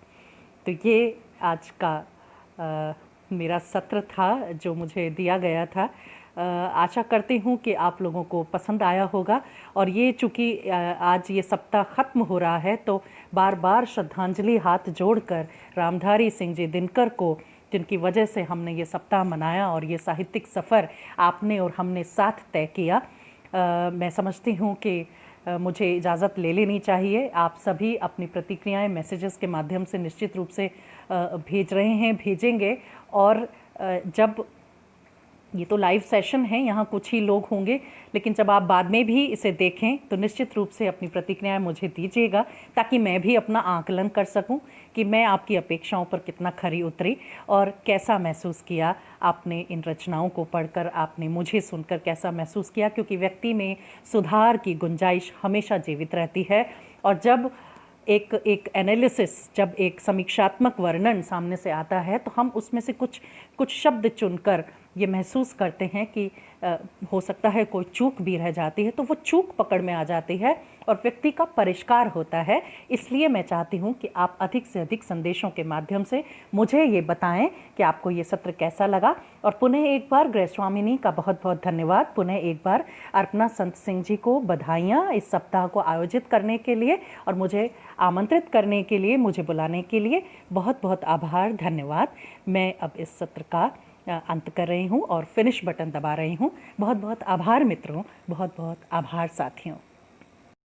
तो ये आज का मेरा सत्र था जो मुझे दिया गया था। आशा करती हूँ कि आप लोगों को पसंद आया होगा। और ये चूँकि आज ये सप्ताह ख़त्म हो रहा है, तो बार बार श्रद्धांजलि हाथ जोड़कर रामधारी सिंह जी दिनकर को, जिनकी वजह से हमने ये सप्ताह मनाया और ये साहित्यिक सफ़र आपने और हमने साथ तय किया, मैं समझती हूँ कि मुझे इजाज़त ले लेनी चाहिए। आप सभी अपनी प्रतिक्रियाएं मैसेजेस के माध्यम से निश्चित रूप से भेज रहे हैं, भेजेंगे। और जब ये तो लाइव सेशन है, यहाँ कुछ ही लोग होंगे, लेकिन जब आप बाद में भी इसे देखें तो निश्चित रूप से अपनी प्रतिक्रियाएं मुझे दीजिएगा, ताकि मैं भी अपना आकलन कर सकूं कि मैं आपकी अपेक्षाओं पर कितना खरी उतरी और कैसा महसूस किया आपने इन रचनाओं को पढ़कर, आपने मुझे सुनकर कैसा महसूस किया। क्योंकि व्यक्ति में सुधार की गुंजाइश हमेशा जीवित रहती है, और जब एक एक एनालिसिस, जब एक समीक्षात्मक वर्णन सामने से आता है तो हम उसमें से कुछ शब्द चुनकर ये महसूस करते हैं कि हो सकता है कोई चूक भी रह जाती है, तो वो चूक पकड़ में आ जाती है और व्यक्ति का परिष्कार होता है। इसलिए मैं चाहती हूँ कि आप अधिक से अधिक संदेशों के माध्यम से मुझे ये बताएं कि आपको ये सत्र कैसा लगा। और पुनः एक बार गृहस्वामिनी का बहुत बहुत धन्यवाद। पुनः एक बार अर्पणा संत सिंह जी को बधाइयाँ इस सप्ताह को आयोजित करने के लिए और मुझे आमंत्रित करने के लिए, मुझे बुलाने के लिए बहुत बहुत आभार, धन्यवाद। मैं अब इस सत्र का अंत कर रही हूँ और फिनिश बटन दबा रही हूँ। बहुत बहुत आभार मित्रों, बहुत बहुत आभार साथियों।